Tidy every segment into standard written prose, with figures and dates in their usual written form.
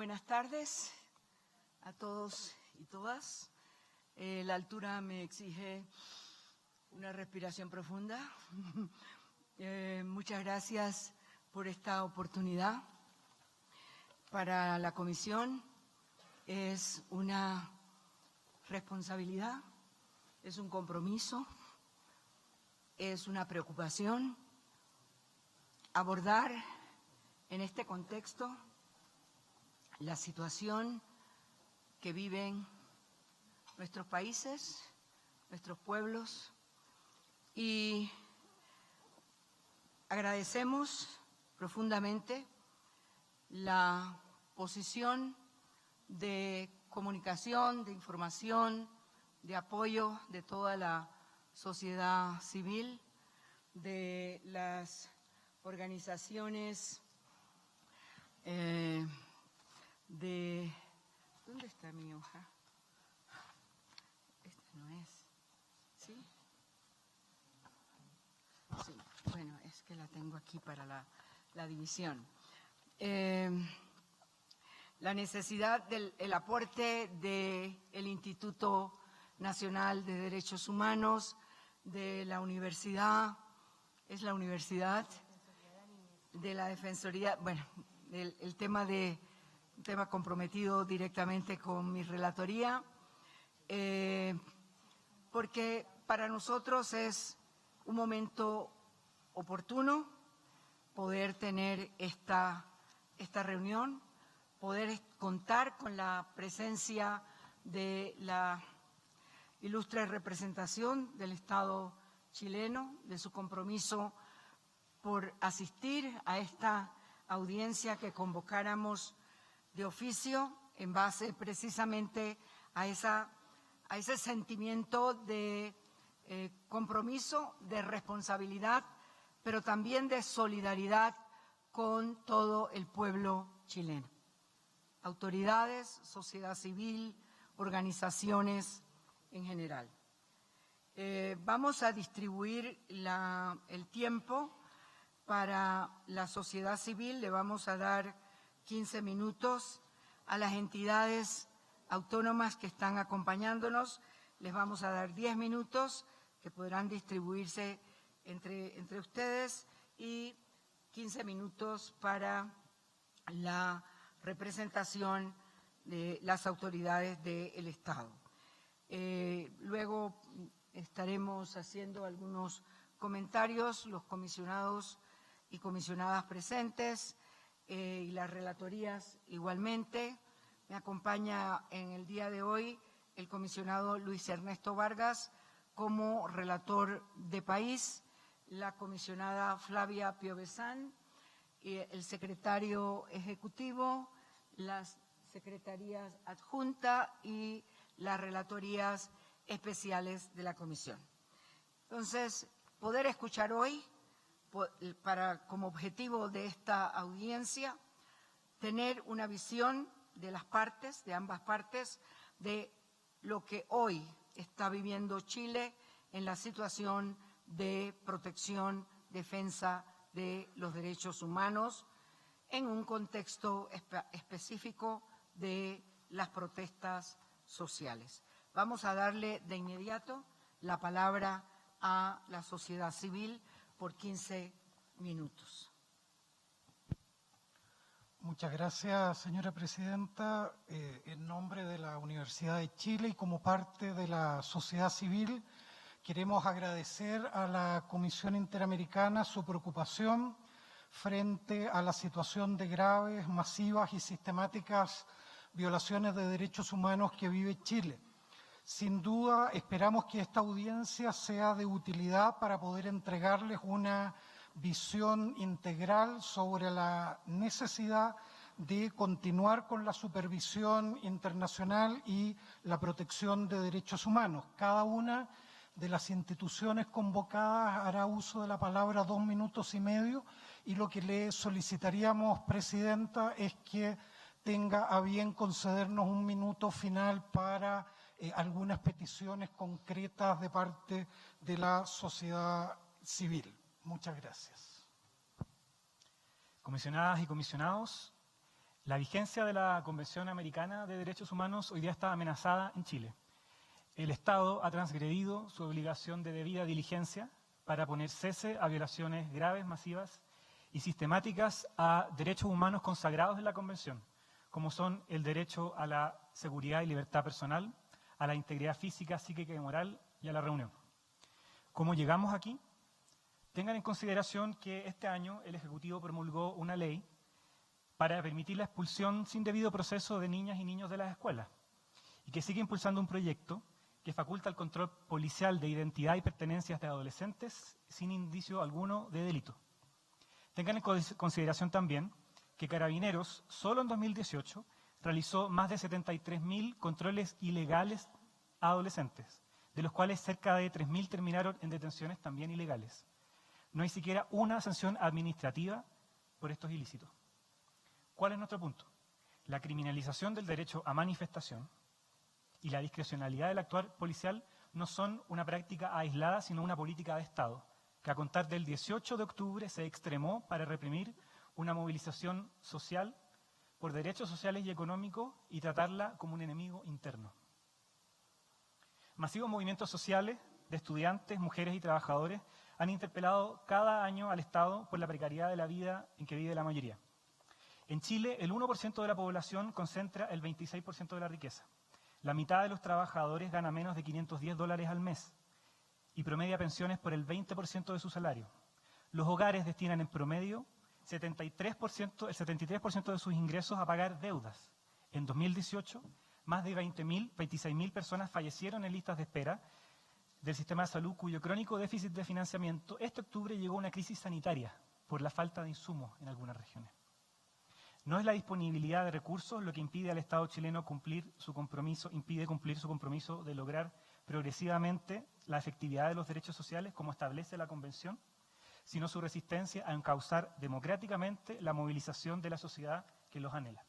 buenas tardes a todos y todas. La altura me exige una respiración profunda. Muchas gracias por esta oportunidad. Para la Comisión es una responsabilidad, es un compromiso, es una preocupación abordar en este contexto la situación que viven nuestros países, nuestros pueblos, y agradecemos profundamente la posición de comunicación, de información, de apoyo de toda la sociedad civil, de las organizaciones ¿Dónde está mi hoja? Esta no es. ¿Sí? Sí, bueno, es que la tengo aquí para la división. La necesidad del aporte del Instituto Nacional de Derechos Humanos, de la universidad, es la universidad, de la Defensoría, bueno, el tema comprometido directamente con mi relatoría, porque para nosotros es un momento oportuno poder tener esta reunión, poder contar con la presencia de la ilustre representación del Estado chileno, de su compromiso por asistir a esta audiencia que convocáramos de oficio en base precisamente a ese sentimiento de compromiso, de responsabilidad, pero también de solidaridad con todo el pueblo chileno. Autoridades, sociedad civil, organizaciones en general. Vamos a distribuir el tiempo para la sociedad civil, le vamos a dar 15 minutos. A las entidades autónomas que están acompañándonos les vamos a dar 10 minutos que podrán distribuirse entre ustedes, y 15 minutos para la representación de las autoridades del Estado. Luego estaremos haciendo algunos comentarios, los comisionados y comisionadas presentes, y las relatorías igualmente. Me acompaña en el día de hoy el comisionado Luis Ernesto Vargas como relator de país, la comisionada Flavia Piovesan, el secretario ejecutivo, las secretarías adjunta y las relatorías especiales de la comisión. Entonces, poder escuchar hoy, como objetivo de esta audiencia, tener una visión de las partes, de ambas partes, de lo que hoy está viviendo Chile en la situación de protección, defensa de los derechos humanos, en un contexto específico de las protestas sociales. Vamos a darle de inmediato la palabra a la sociedad civil por 15 minutos. Muchas gracias, señora presidenta. En nombre de la Universidad de Chile y como parte de la sociedad civil, queremos agradecer a la Comisión Interamericana su preocupación frente a la situación de graves, masivas y sistemáticas violaciones de derechos humanos que vive Chile. Sin duda, esperamos que esta audiencia sea de utilidad para poder entregarles una visión integral sobre la necesidad de continuar con la supervisión internacional y la protección de derechos humanos. Cada una de las instituciones convocadas hará uso de la palabra 2 minutos y medio, y lo que le solicitaríamos, presidenta, es que tenga a bien concedernos 1 minuto final para algunas peticiones concretas de parte de la sociedad civil. Muchas gracias. Comisionadas y comisionados, La vigencia de la Convención Americana de Derechos Humanos hoy día está amenazada en Chile. El Estado ha transgredido su obligación de debida diligencia para poner cese a violaciones graves, masivas y sistemáticas a derechos humanos consagrados en la Convención, como son el derecho a la seguridad y libertad personal, a la integridad física, psíquica y moral y a la reunión. ¿Cómo llegamos aquí? Tengan en consideración que este año el Ejecutivo promulgó una ley para permitir la expulsión sin debido proceso de niñas y niños de las escuelas y que sigue impulsando un proyecto que faculta el control policial de identidad y pertenencias de adolescentes sin indicio alguno de delito. Tengan en consideración también que Carabineros, solo en 2018, realizó más de 73.000 controles ilegales a adolescentes, de los cuales cerca de 3.000 terminaron en detenciones también ilegales. No hay siquiera una sanción administrativa por estos ilícitos. ¿Cuál es nuestro punto? La criminalización del derecho a manifestación y la discrecionalidad del actuar policial no son una práctica aislada, sino una política de Estado, que a contar del 18 de octubre se extremó para reprimir una movilización social por derechos sociales y económicos y tratarla como un enemigo interno. Masivos movimientos sociales de estudiantes, mujeres y trabajadores han interpelado cada año al Estado por la precariedad de la vida en que vive la mayoría. En Chile, el 1% de la población concentra el 26% de la riqueza. La mitad de los trabajadores gana menos de $510 al mes y promedia pensiones por el 20% de su salario. Los hogares destinan en promedio el 73% de sus ingresos a pagar deudas. En 2018, más de 26.000 personas fallecieron en listas de espera del sistema de salud, cuyo crónico déficit de financiamiento este octubre llegó a una crisis sanitaria por la falta de insumos en algunas regiones. No es la disponibilidad de recursos lo que impide al Estado chileno cumplir su compromiso de lograr progresivamente la efectividad de los derechos sociales como establece la Convención, sino su resistencia a encauzar democráticamente la movilización de la sociedad que los anhela.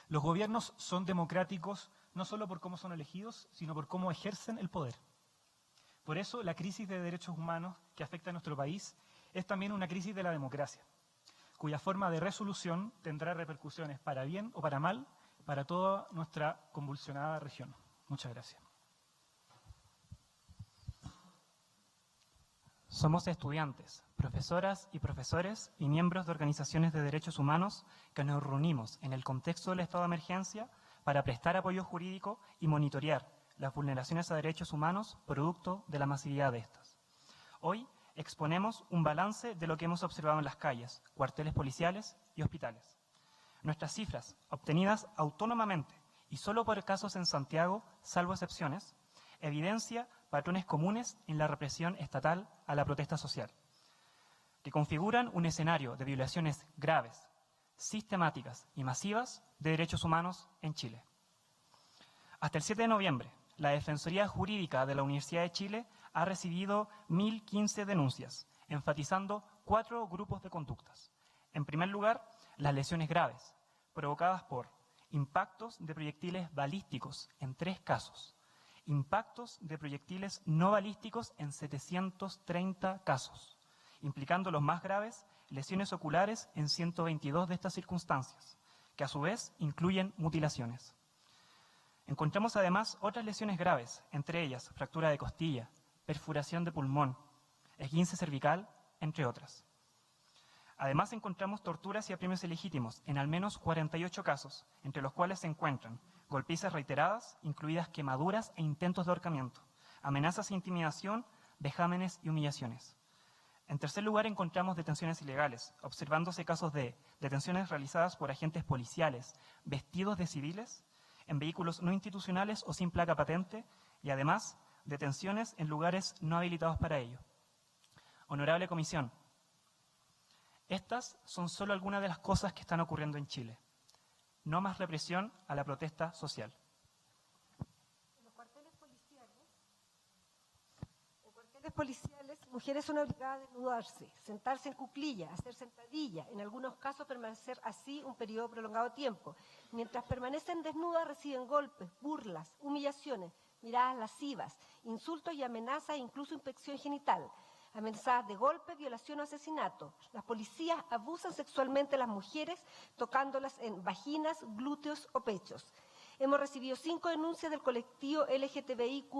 Los gobiernos son democráticos no solo por cómo son elegidos, sino por cómo ejercen el poder. Por eso, la crisis de derechos humanos que afecta a nuestro país es también una crisis de la democracia, cuya forma de resolución tendrá repercusiones para bien o para mal para toda nuestra convulsionada región. Muchas gracias. Somos estudiantes, profesoras y profesores y miembros de organizaciones de derechos humanos que nos reunimos en el contexto del estado de emergencia para prestar apoyo jurídico y monitorear las vulneraciones a derechos humanos producto de la masividad de estas. Hoy exponemos un balance de lo que hemos observado en las calles, cuarteles policiales y hospitales. Nuestras cifras, obtenidas autónomamente y solo por casos en Santiago, salvo excepciones, evidencia patrones comunes en la represión estatal a la protesta social, que configuran un escenario de violaciones graves, sistemáticas y masivas de derechos humanos en Chile. Hasta el 7 de noviembre, la Defensoría Jurídica de la Universidad de Chile ha recibido 1.015 denuncias, enfatizando 4 grupos de conductas. En primer lugar, las lesiones graves, provocadas por impactos de proyectiles balísticos en 3 casos, impactos de proyectiles no balísticos en 730 casos, implicando los más graves, lesiones oculares en 122 de estas circunstancias, que a su vez incluyen mutilaciones. Encontramos además otras lesiones graves, entre ellas fractura de costilla, perforación de pulmón, esguince cervical, entre otras. Además encontramos torturas y apremios ilegítimos en al menos 48 casos, entre los cuales se encuentran golpizas reiteradas, incluidas quemaduras e intentos de ahorcamiento, amenazas e intimidación, vejámenes y humillaciones. En tercer lugar encontramos detenciones ilegales, observándose casos de detenciones realizadas por agentes policiales vestidos de civiles, en vehículos no institucionales o sin placa patente, y además detenciones en lugares no habilitados para ello. Honorable Comisión, estas son solo algunas de las cosas que están ocurriendo en Chile. No más represión a la protesta social. En los cuarteles policiales, mujeres son obligadas a desnudarse, sentarse en cuclillas, hacer sentadillas, en algunos casos permanecer así un periodo prolongado de tiempo. Mientras permanecen desnudas reciben golpes, burlas, humillaciones, miradas lascivas, insultos y amenazas e incluso inspección genital. amenazadas de golpe, violación o asesinato. Las policías abusan sexualmente a las mujeres, tocándolas en vaginas, glúteos o pechos. Hemos recibido 5 denuncias del colectivo LGTBIQ+,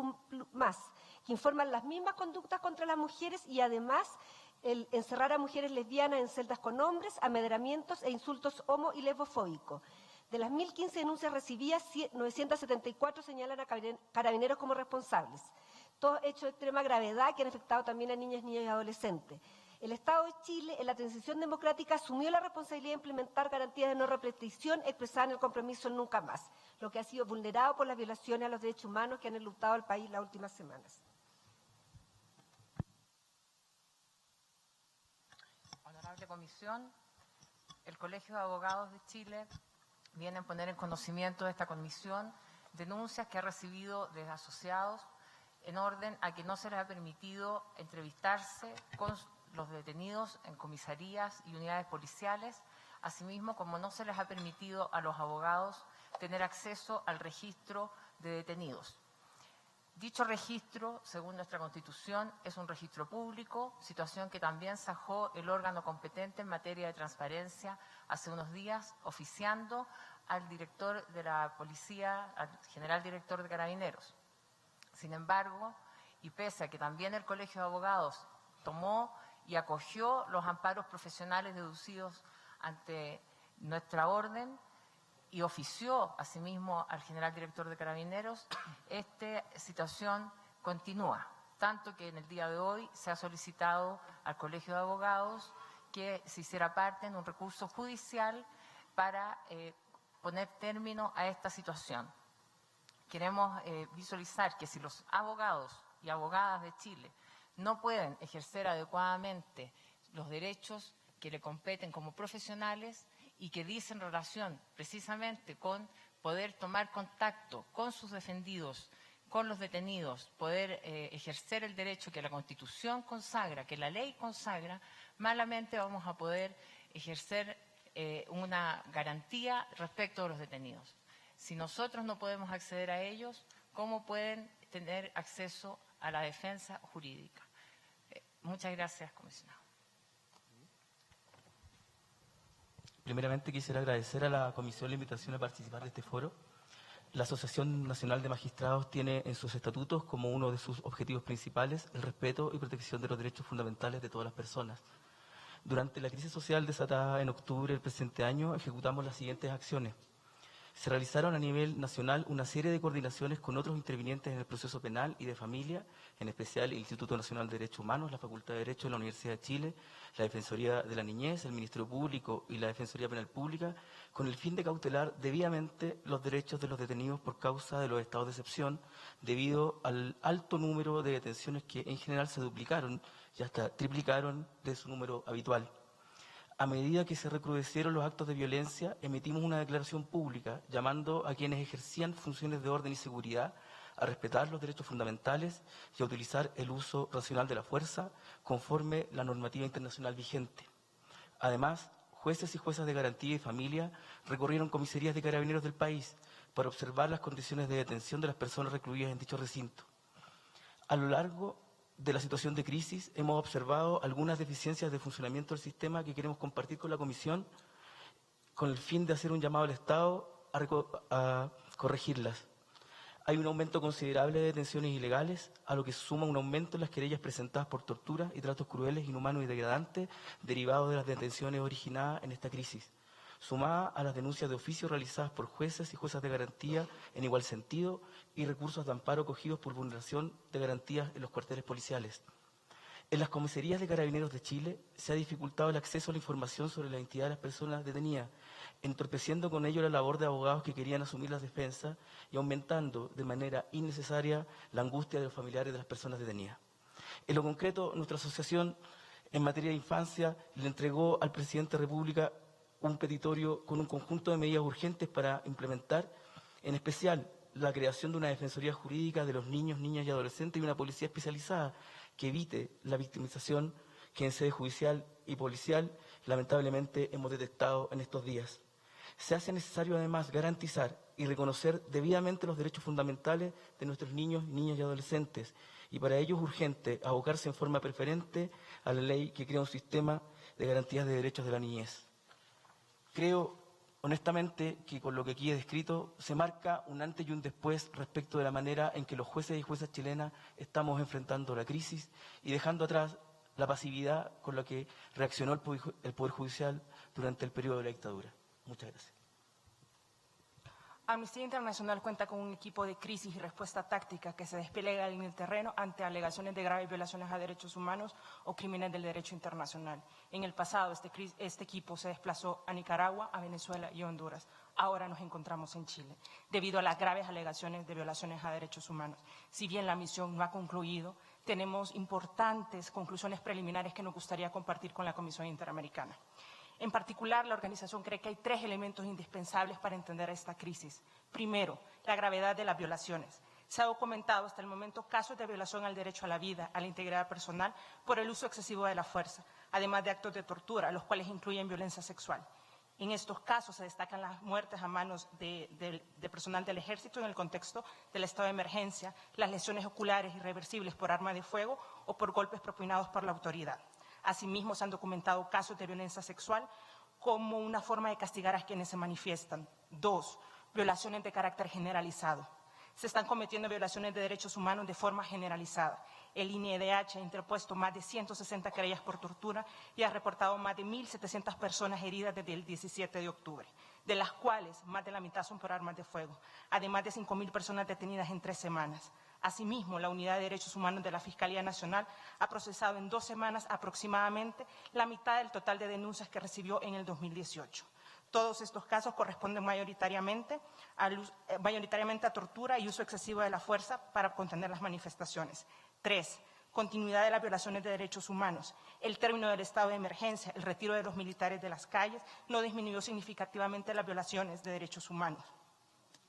que informan las mismas conductas contra las mujeres y además el encerrar a mujeres lesbianas en celdas con hombres, amedrentamientos e insultos homo y lesbofóbicos. De las 1.015 denuncias recibidas, 974 señalan a carabineros como responsables. Todos hechos de extrema gravedad que han afectado también a niñas, niños y adolescentes. El Estado de Chile, en la transición democrática, asumió la responsabilidad de implementar garantías de no repetición expresadas en el compromiso Nunca Más, lo que ha sido vulnerado por las violaciones a los derechos humanos que han enlutado al país las últimas semanas. Honorable Comisión, el Colegio de Abogados de Chile viene a poner en conocimiento de esta comisión denuncias que ha recibido desde asociados en orden a que no se les ha permitido entrevistarse con los detenidos en comisarías y unidades policiales, asimismo como no se les ha permitido a los abogados tener acceso al registro de detenidos. Dicho registro, según nuestra Constitución, es un registro público, situación que también zanjó el órgano competente en materia de transparencia hace unos días, oficiando al director de la Policía, al general director de Carabineros. Sin embargo, y pese a que también el Colegio de Abogados tomó y acogió los amparos profesionales deducidos ante nuestra orden, y ofició asimismo al general director de Carabineros, esta situación continúa, tanto que en el día de hoy se ha solicitado al Colegio de Abogados que se hiciera parte en un recurso judicial para poner término a esta situación. Queremos visualizar que si los abogados y abogadas de Chile no pueden ejercer adecuadamente los derechos que le competen como profesionales, y que dicen relación precisamente con poder tomar contacto con sus defendidos, con los detenidos, poder ejercer el derecho que la Constitución consagra, que la ley consagra, malamente vamos a poder ejercer una garantía respecto de los detenidos. Si nosotros no podemos acceder a ellos, ¿cómo pueden tener acceso a la defensa jurídica? Muchas gracias, comisionado. Primeramente quisiera agradecer a la Comisión la invitación a participar de este foro. La Asociación Nacional de Magistrados tiene en sus estatutos como uno de sus objetivos principales el respeto y protección de los derechos fundamentales de todas las personas. Durante la crisis social desatada en octubre del presente año, ejecutamos las siguientes acciones. Se realizaron a nivel nacional una serie de coordinaciones con otros intervinientes en el proceso penal y de familia, en especial el Instituto Nacional de Derechos Humanos, la Facultad de Derecho de la Universidad de Chile, la Defensoría de la Niñez, el Ministerio Público y la Defensoría Penal Pública, con el fin de cautelar debidamente los derechos de los detenidos por causa de los estados de excepción, debido al alto número de detenciones que en general se duplicaron y hasta triplicaron de su número habitual. A medida que se recrudecieron los actos de violencia, emitimos una declaración pública llamando a quienes ejercían funciones de orden y seguridad a respetar los derechos fundamentales y a utilizar el uso racional de la fuerza conforme la normativa internacional vigente. Además, jueces y juezas de garantía y familia recorrieron comisarías de carabineros del país para observar las condiciones de detención de las personas recluidas en dicho recinto. A lo largo de la situación de crisis, hemos observado algunas deficiencias de funcionamiento del sistema que queremos compartir con la Comisión con el fin de hacer un llamado al Estado a corregirlas. Hay un aumento considerable de detenciones ilegales, a lo que se suma un aumento en las querellas presentadas por torturas y tratos crueles, inhumanos y degradantes derivados de las detenciones originadas en esta crisis, sumada a las denuncias de oficio realizadas por jueces y juezas de garantía en igual sentido y recursos de amparo cogidos por vulneración de garantías en los cuarteles policiales. En las comisarías de Carabineros de Chile se ha dificultado el acceso a la información sobre la identidad de las personas detenidas, entorpeciendo con ello la labor de abogados que querían asumir las defensas y aumentando de manera innecesaria la angustia de los familiares de las personas detenidas. En lo concreto, nuestra asociación en materia de infancia le entregó al presidente de la República un petitorio con un conjunto de medidas urgentes para implementar, en especial la creación de una defensoría jurídica de los niños, niñas y adolescentes y una policía especializada que evite la victimización que en sede judicial y policial lamentablemente hemos detectado en estos días. Se hace necesario además garantizar y reconocer debidamente los derechos fundamentales de nuestros niños, niñas y adolescentes y para ello es urgente abocarse en forma preferente a la ley que crea un sistema de garantías de derechos de la niñez. Creo, honestamente, que con lo que aquí he descrito se marca un antes y un después respecto de la manera en que los jueces y juezas chilenas estamos enfrentando la crisis y dejando atrás la pasividad con la que reaccionó el Poder Judicial durante el periodo de la dictadura. Muchas gracias. Amnistía Internacional cuenta con un equipo de crisis y respuesta táctica que se despliega en el terreno ante alegaciones de graves violaciones a derechos humanos o crímenes del derecho internacional. En el pasado, este equipo se desplazó a Nicaragua, a Venezuela y a Honduras. Ahora nos encontramos en Chile, debido a las graves alegaciones de violaciones a derechos humanos. Si bien la misión no ha concluido, tenemos importantes conclusiones preliminares que nos gustaría compartir con la Comisión Interamericana. En particular, la organización cree que hay 3 elementos indispensables para entender esta crisis. Primero, la gravedad de las violaciones. Se ha documentado hasta el momento casos de violación al derecho a la vida, a la integridad personal, por el uso excesivo de la fuerza, además de actos de tortura, los cuales incluyen violencia sexual. En estos casos se destacan las muertes a manos de personal del Ejército en el contexto del estado de emergencia, las lesiones oculares irreversibles por arma de fuego o por golpes propinados por la autoridad. Asimismo, se han documentado casos de violencia sexual como una forma de castigar a quienes se manifiestan. 2. Violaciones de carácter generalizado. Se están cometiendo violaciones de derechos humanos de forma generalizada. El INEDH ha interpuesto más de 160 querellas por tortura y ha reportado más de 1.700 personas heridas desde el 17 de octubre, de las cuales más de la mitad son por armas de fuego, además de 5.000 personas detenidas en 3 semanas. Asimismo, la Unidad de Derechos Humanos de la Fiscalía Nacional ha procesado en 2 semanas aproximadamente la mitad del total de denuncias que recibió en el 2018. Todos estos casos corresponden mayoritariamente a tortura y uso excesivo de la fuerza para contener las manifestaciones. 3. Continuidad de las violaciones de derechos humanos. El término del estado de emergencia, el retiro de los militares de las calles, no disminuyó significativamente las violaciones de derechos humanos,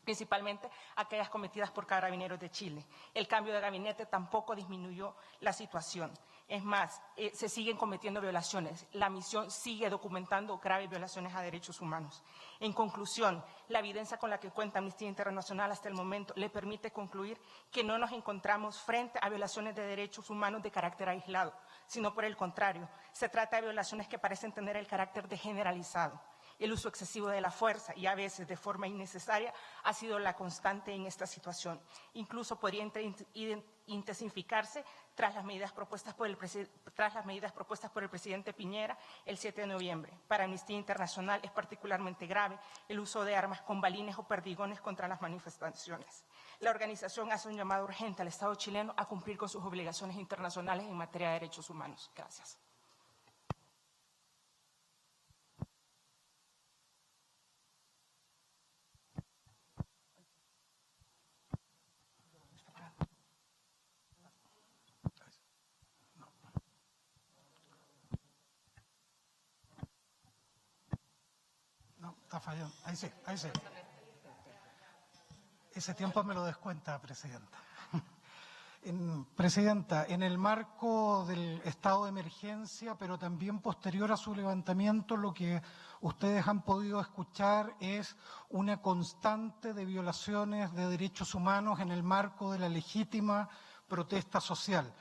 principalmente aquellas cometidas por Carabineros de Chile. El cambio de gabinete tampoco disminuyó la situación. Es más, se siguen cometiendo violaciones. La misión sigue documentando graves violaciones a derechos humanos. En conclusión, la evidencia con la que cuenta Amnistía Internacional hasta el momento le permite concluir que no nos encontramos frente a violaciones de derechos humanos de carácter aislado, sino por el contrario, se trata de violaciones que parecen tener el carácter de generalizado. El uso excesivo de la fuerza y a veces de forma innecesaria ha sido la constante en esta situación. Incluso podría intensificarse tras las medidas propuestas por el presidente Piñera el 7 de noviembre. Para Amnistía Internacional es particularmente grave el uso de armas con balines o perdigones contra las manifestaciones. La organización hace un llamado urgente al Estado chileno a cumplir con sus obligaciones internacionales en materia de derechos humanos. Gracias. Está fallando. Ahí sí, ahí sí. Ese tiempo me lo descuenta, Presidenta. Presidenta, en el marco del estado de emergencia, pero también posterior a su levantamiento, lo que ustedes han podido escuchar es una constante de violaciones de derechos humanos en el marco de la legítima protesta social.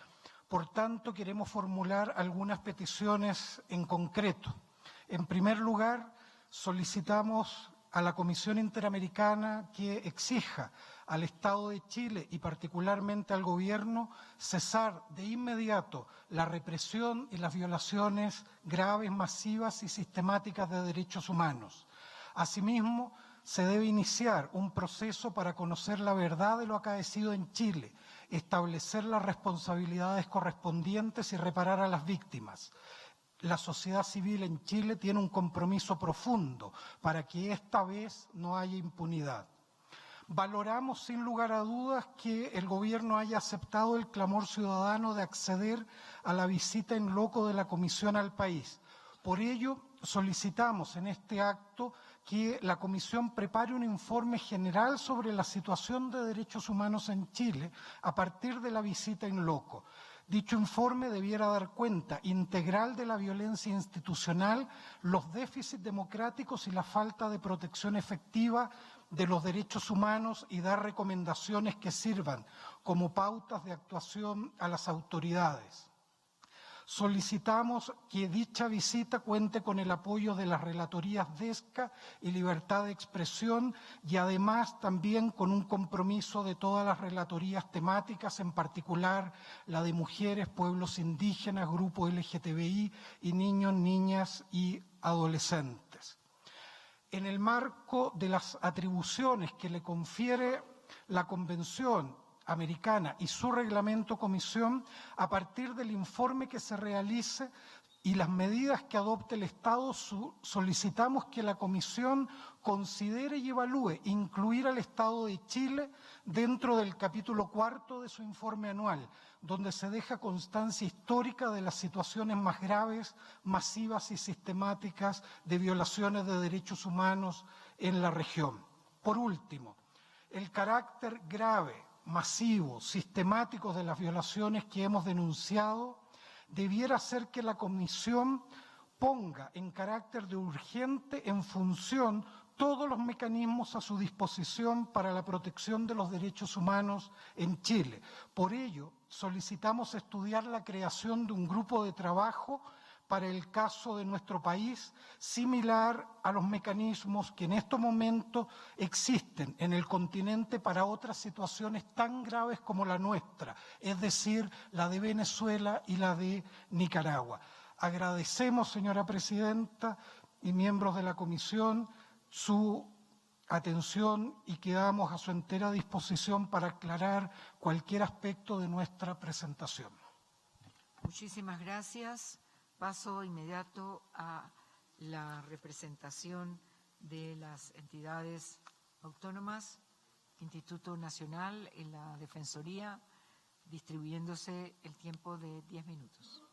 Por tanto, queremos formular algunas peticiones en concreto. En primer lugar, solicitamos a la Comisión Interamericana que exija al Estado de Chile y particularmente al Gobierno cesar de inmediato la represión y las violaciones graves, masivas y sistemáticas de derechos humanos. Asimismo, se debe iniciar un proceso para conocer la verdad de lo acaecido en Chile, establecer las responsabilidades correspondientes y reparar a las víctimas. La sociedad civil en Chile tiene un compromiso profundo para que esta vez no haya impunidad. Valoramos sin lugar a dudas que el Gobierno haya aceptado el clamor ciudadano de acceder a la visita en loco de la Comisión al país. Por ello, solicitamos en este acto que la Comisión prepare un informe general sobre la situación de derechos humanos en Chile a partir de la visita en loco. Dicho informe debiera dar cuenta integral de la violencia institucional, los déficits democráticos y la falta de protección efectiva de los derechos humanos y dar recomendaciones que sirvan como pautas de actuación a las autoridades. Solicitamos que dicha visita cuente con el apoyo de las relatorías DESCA y Libertad de Expresión y además también con un compromiso de todas las relatorías temáticas, en particular la de mujeres, pueblos indígenas, grupos LGTBI y niños, niñas y adolescentes. En el marco de las atribuciones que le confiere la Convención Americana y su reglamento comisión, a partir del informe que se realice y las medidas que adopte el Estado, solicitamos que la comisión considere y evalúe incluir al Estado de Chile dentro del capítulo 4 de su informe anual, donde se deja constancia histórica de las situaciones más graves, masivas y sistemáticas de violaciones de derechos humanos en la región. Por último, el carácter grave, masivo, sistemático de las violaciones que hemos denunciado debiera hacer que la Comisión ponga en carácter de urgente en función todos los mecanismos a su disposición para la protección de los derechos humanos en Chile. Por ello, solicitamos estudiar la creación de un grupo de trabajo para el caso de nuestro país, similar a los mecanismos que en estos momentos existen en el continente para otras situaciones tan graves como la nuestra, es decir, la de Venezuela y la de Nicaragua. Agradecemos, señora presidenta y miembros de la comisión, su atención y quedamos a su entera disposición para aclarar cualquier aspecto de nuestra presentación. Muchísimas gracias. Paso inmediato a la representación de las entidades autónomas, Instituto Nacional y la Defensoría, distribuyéndose el tiempo de 10 minutos.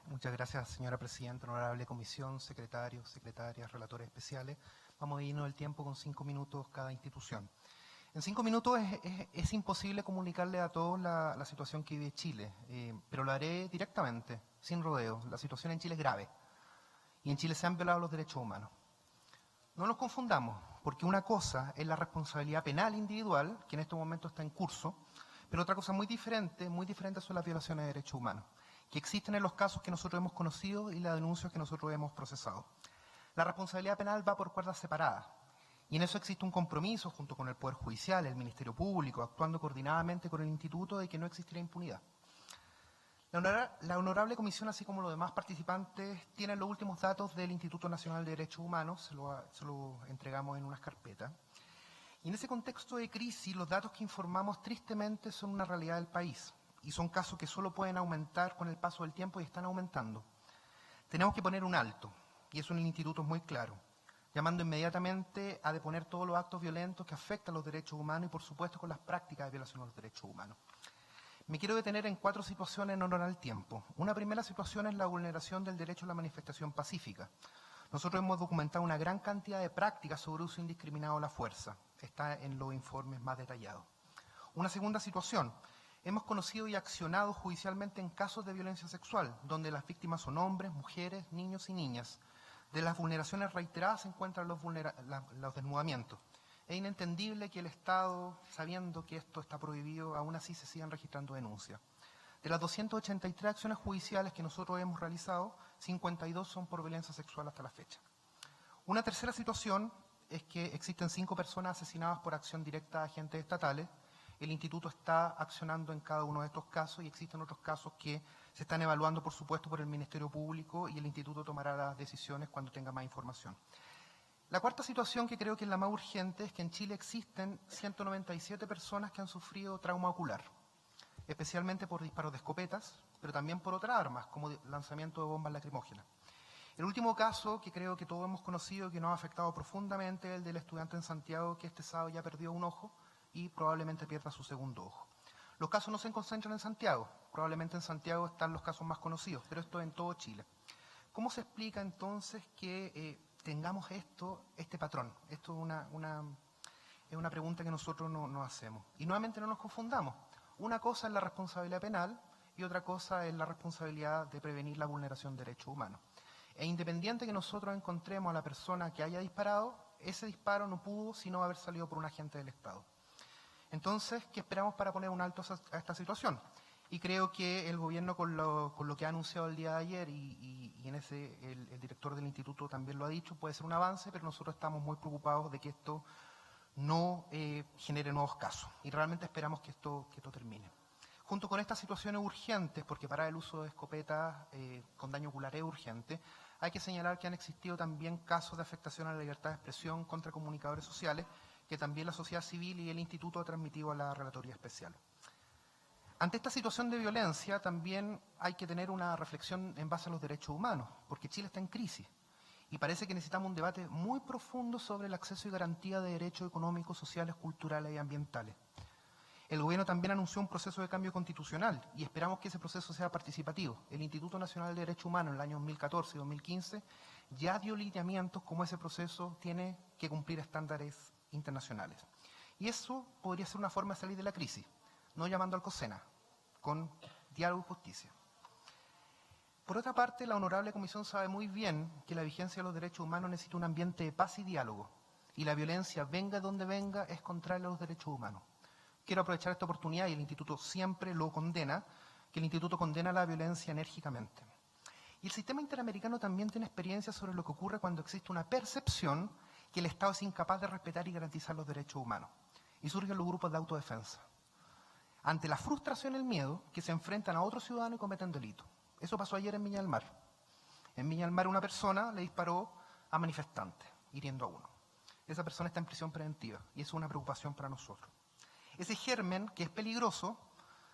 Muchas gracias, señora presidenta, honorable comisión, secretarios, secretarias, relatores especiales. Vamos a irnos el tiempo con 5 minutos cada institución. En 5 minutos es imposible comunicarle a todos la situación que vive Chile, pero lo haré directamente, sin rodeos. La situación en Chile es grave y en Chile se han violado los derechos humanos. No nos confundamos, porque una cosa es la responsabilidad penal individual, que en estos momentos está en curso, pero otra cosa muy diferente son las violaciones de derechos humanos, que existen en los casos que nosotros hemos conocido y las denuncias que nosotros hemos procesado. La responsabilidad penal va por cuerdas separadas. Y en eso existe un compromiso junto con el Poder Judicial, el Ministerio Público, actuando coordinadamente con el Instituto de que no existirá impunidad. La honorable comisión, así como los demás participantes, tienen los últimos datos del Instituto Nacional de Derechos Humanos, se lo entregamos en unas carpetas. Y en ese contexto de crisis, los datos que informamos tristemente son una realidad del país y son casos que solo pueden aumentar con el paso del tiempo y están aumentando. Tenemos que poner un alto, y eso en el Instituto es muy claro, llamando inmediatamente a deponer todos los actos violentos que afectan los derechos humanos y, por supuesto, con las prácticas de violación de los derechos humanos. Me quiero detener en 4 situaciones en honor al tiempo. Una primera situación es la vulneración del derecho a la manifestación pacífica. Nosotros hemos documentado una gran cantidad de prácticas sobre uso indiscriminado de la fuerza. Está en los informes más detallados. Una segunda situación. Hemos conocido y accionado judicialmente en casos de violencia sexual, donde las víctimas son hombres, mujeres, niños y niñas. De las vulneraciones reiteradas se encuentran los desnudamientos. Es inentendible que el Estado, sabiendo que esto está prohibido, aún así se sigan registrando denuncias. De las 283 acciones judiciales que nosotros hemos realizado, 52 son por violencia sexual hasta la fecha. Una tercera situación es que existen 5 personas asesinadas por acción directa de agentes estatales. El Instituto está accionando en cada uno de estos casos y existen otros casos que se están evaluando, por supuesto, por el Ministerio Público y el Instituto tomará las decisiones cuando tenga más información. La cuarta situación, que creo que es la más urgente, es que en Chile existen 197 personas que han sufrido trauma ocular, especialmente por disparos de escopetas, pero también por otras armas, como lanzamiento de bombas lacrimógenas. El último caso, que creo que todos hemos conocido y que nos ha afectado profundamente, es el del estudiante en Santiago, que este sábado ya perdió un ojo y probablemente pierda su segundo ojo. Los casos no se concentran en Santiago, probablemente en Santiago están los casos más conocidos, pero esto en todo Chile. ¿Cómo se explica entonces que tengamos este patrón? Esto es una pregunta que nosotros nos hacemos. Y nuevamente no nos confundamos. Una cosa es la responsabilidad penal y otra cosa es la responsabilidad de prevenir la vulneración de derechos humanos. E independiente que nosotros encontremos a la persona que haya disparado, ese disparo no pudo sino haber salido por un agente del Estado. Entonces, ¿qué esperamos para poner un alto a esta situación? Y creo que el gobierno con lo que ha anunciado el día de ayer y en ese el director del instituto también lo ha dicho, puede ser un avance, pero nosotros estamos muy preocupados de que esto no genere nuevos casos y realmente esperamos que esto termine. Junto con estas situaciones urgentes, porque parar el uso de escopetas con daño ocular es urgente, hay que señalar que han existido también casos de afectación a la libertad de expresión contra comunicadores sociales que también la sociedad civil y el instituto ha transmitido a la Relatoría Especial. Ante esta situación de violencia también hay que tener una reflexión en base a los derechos humanos, porque Chile está en crisis y parece que necesitamos un debate muy profundo sobre el acceso y garantía de derechos económicos, sociales, culturales y ambientales. El gobierno también anunció un proceso de cambio constitucional y esperamos que ese proceso sea participativo. El Instituto Nacional de Derechos Humanos en el año 2014 y 2015 ya dio lineamientos como ese proceso tiene que cumplir estándares internacionales. Y eso podría ser una forma de salir de la crisis, no llamando al COSENA, con diálogo y justicia. Por otra parte, la Honorable Comisión sabe muy bien que la vigencia de los derechos humanos necesita un ambiente de paz y diálogo, y la violencia, venga donde venga, es contraria a los derechos humanos. Quiero aprovechar esta oportunidad, y el Instituto siempre lo condena, que el Instituto condena la violencia enérgicamente. Y el sistema interamericano también tiene experiencia sobre lo que ocurre cuando existe una percepción que el Estado es incapaz de respetar y garantizar los derechos humanos. Y surgen los grupos de autodefensa, ante la frustración y el miedo, que se enfrentan a otros ciudadanos y cometen delitos. Eso pasó ayer en Viña del Mar. En Viña del Mar una persona le disparó a manifestantes, hiriendo a uno. Esa persona está en prisión preventiva y eso es una preocupación para nosotros. Ese germen, que es peligroso,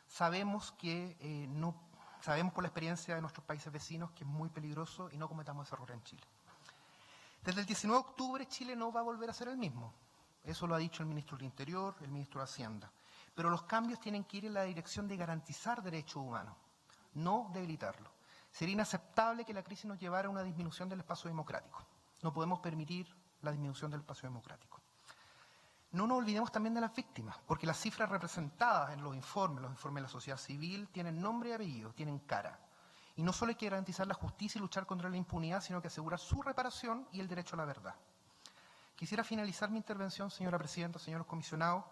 sabemos por la experiencia de nuestros países vecinos que es muy peligroso y no cometamos ese error en Chile. Desde el 19 de octubre Chile no va a volver a ser el mismo. Eso lo ha dicho el ministro del Interior, el ministro de Hacienda. Pero los cambios tienen que ir en la dirección de garantizar derechos humanos, no debilitarlos. Sería inaceptable que la crisis nos llevara a una disminución del espacio democrático. No podemos permitir la disminución del espacio democrático. No nos olvidemos también de las víctimas, porque las cifras representadas en los informes de la sociedad civil, tienen nombre y apellido, tienen cara. Y no solo hay que garantizar la justicia y luchar contra la impunidad, sino que asegurar su reparación y el derecho a la verdad. Quisiera finalizar mi intervención, señora presidenta, señores comisionados,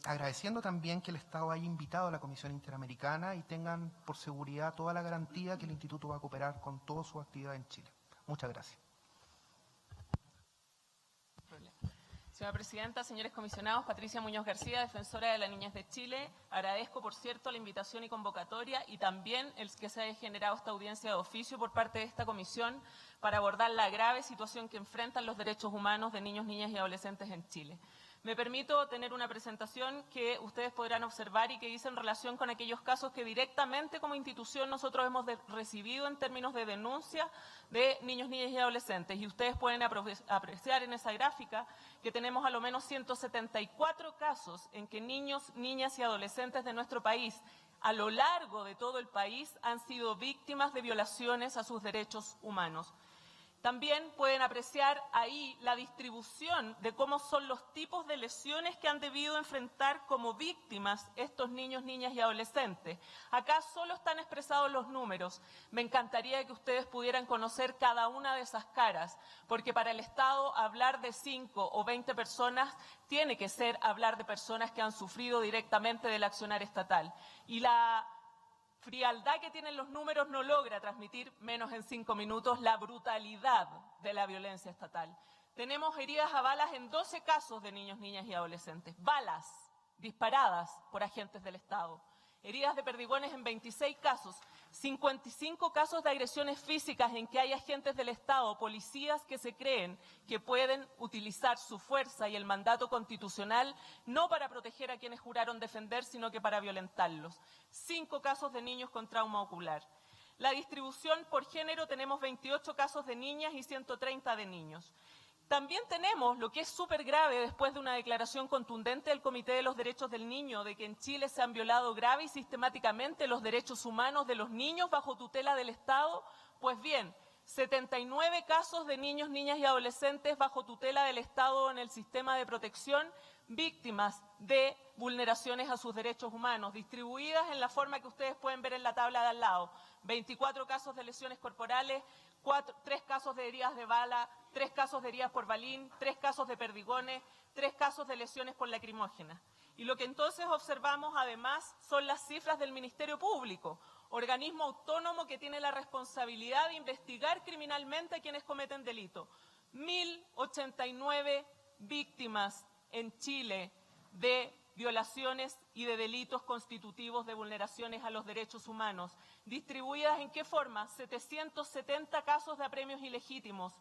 agradeciendo también que el Estado haya invitado a la Comisión Interamericana y tengan por seguridad toda la garantía que el Instituto va a cooperar con toda su actividad en Chile. Muchas gracias. Señora Presidenta, señores comisionados, Patricia Muñoz García, defensora de la Niñez de Chile. Agradezco, por cierto, la invitación y convocatoria y también el que se haya generado esta audiencia de oficio por parte de esta comisión para abordar la grave situación que enfrentan los derechos humanos de niños, niñas y adolescentes en Chile. Me permito tener una presentación que ustedes podrán observar y que dice en relación con aquellos casos que directamente como institución nosotros hemos recibido en términos de denuncia de niños, niñas y adolescentes. Y ustedes pueden apreciar en esa gráfica que tenemos a lo menos 174 casos en que niños, niñas y adolescentes de nuestro país, a lo largo de todo el país, han sido víctimas de violaciones a sus derechos humanos. También pueden apreciar ahí la distribución de cómo son los tipos de lesiones que han debido enfrentar como víctimas estos niños, niñas y adolescentes. Acá solo están expresados los números. Me encantaría que ustedes pudieran conocer cada una de esas caras, porque para el Estado hablar de 5 o 20 personas tiene que ser hablar de personas que han sufrido directamente del accionar estatal. Y la frialdad que tienen los números no logra transmitir, menos en 5 minutos, la brutalidad de la violencia estatal. Tenemos heridas a balas en 12 casos de niños, niñas y adolescentes. Balas disparadas por agentes del Estado. Heridas de perdigones en 26 casos. 55 casos de agresiones físicas en que hay agentes del Estado, policías que se creen que pueden utilizar su fuerza y el mandato constitucional no para proteger a quienes juraron defender, sino que para violentarlos. 5 casos de niños con trauma ocular. La distribución por género, tenemos 28 casos de niñas y 130 de niños. También tenemos lo que es súper grave después de una declaración contundente del Comité de los Derechos del Niño de que en Chile se han violado grave y sistemáticamente los derechos humanos de los niños bajo tutela del Estado. Pues bien, 79 casos de niños, niñas y adolescentes bajo tutela del Estado en el sistema de protección, víctimas de vulneraciones a sus derechos humanos, distribuidas en la forma que ustedes pueden ver en la tabla de al lado. 24 casos de lesiones corporales, 3 casos de heridas de bala, 3 casos de heridas por balín, 3 casos de perdigones, 3 casos de lesiones por lacrimógena. Y lo que entonces observamos además son las cifras del Ministerio Público, organismo autónomo que tiene la responsabilidad de investigar criminalmente a quienes cometen delito. 1.089 víctimas en Chile de violaciones y de delitos constitutivos de vulneraciones a los derechos humanos. ¿Distribuidas en qué forma? 770 casos de apremios ilegítimos,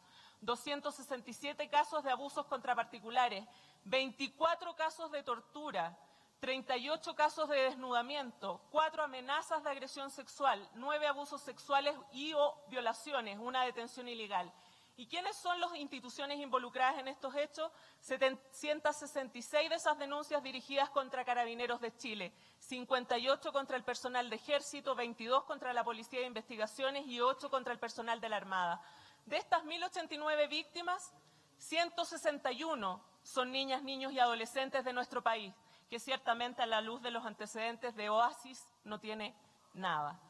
267 casos de abusos contra particulares, 24 casos de tortura, 38 casos de desnudamiento, 4 amenazas de agresión sexual, 9 abusos sexuales y o violaciones, 1 detención ilegal. ¿Y quiénes son las instituciones involucradas en estos hechos? 766 de esas denuncias dirigidas contra Carabineros de Chile, 58 contra el personal de Ejército, 22 contra la Policía de Investigaciones y 8 contra el personal de la Armada. De estas 1.089 víctimas, 161 son niñas, niños y adolescentes de nuestro país, que ciertamente a la luz de los antecedentes de Oasis no tiene nada.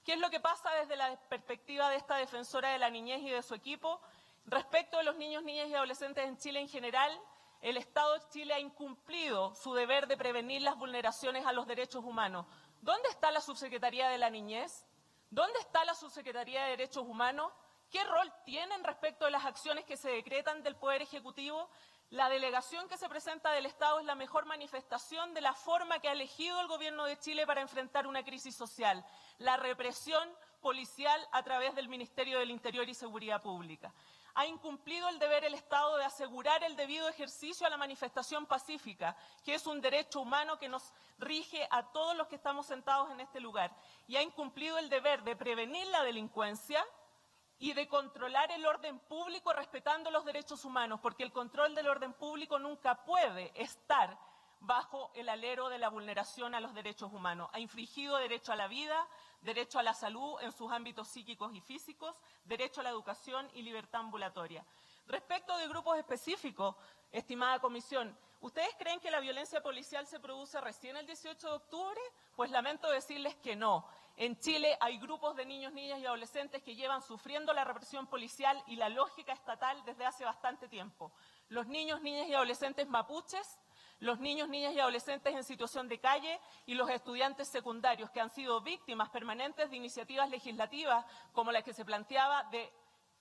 ¿Qué es lo que pasa desde la perspectiva de esta defensora de la niñez y de su equipo? Respecto de los niños, niñas y adolescentes en Chile en general, el Estado de Chile ha incumplido su deber de prevenir las vulneraciones a los derechos humanos. ¿Dónde está la Subsecretaría de la Niñez? ¿Dónde está la Subsecretaría de Derechos Humanos? ¿Qué rol tienen respecto de las acciones que se decretan del Poder Ejecutivo? La delegación que se presenta del Estado es la mejor manifestación de la forma que ha elegido el Gobierno de Chile para enfrentar una crisis social, la represión policial a través del Ministerio del Interior y Seguridad Pública. Ha incumplido el deber el Estado de asegurar el debido ejercicio a la manifestación pacífica, que es un derecho humano que nos rige a todos los que estamos sentados en este lugar. Y ha incumplido el deber de prevenir la delincuencia y de controlar el orden público respetando los derechos humanos, porque el control del orden público nunca puede estar bajo el alero de la vulneración a los derechos humanos. Ha infringido derecho a la vida, derecho a la salud en sus ámbitos psíquicos y físicos, derecho a la educación y libertad ambulatoria. Respecto de grupos específicos, estimada comisión, ¿ustedes creen que la violencia policial se produce recién el 18 de octubre? Pues lamento decirles que no. En Chile hay grupos de niños, niñas y adolescentes que llevan sufriendo la represión policial y la lógica estatal desde hace bastante tiempo. Los niños, niñas y adolescentes mapuches, los niños, niñas y adolescentes en situación de calle y los estudiantes secundarios que han sido víctimas permanentes de iniciativas legislativas como la que se planteaba de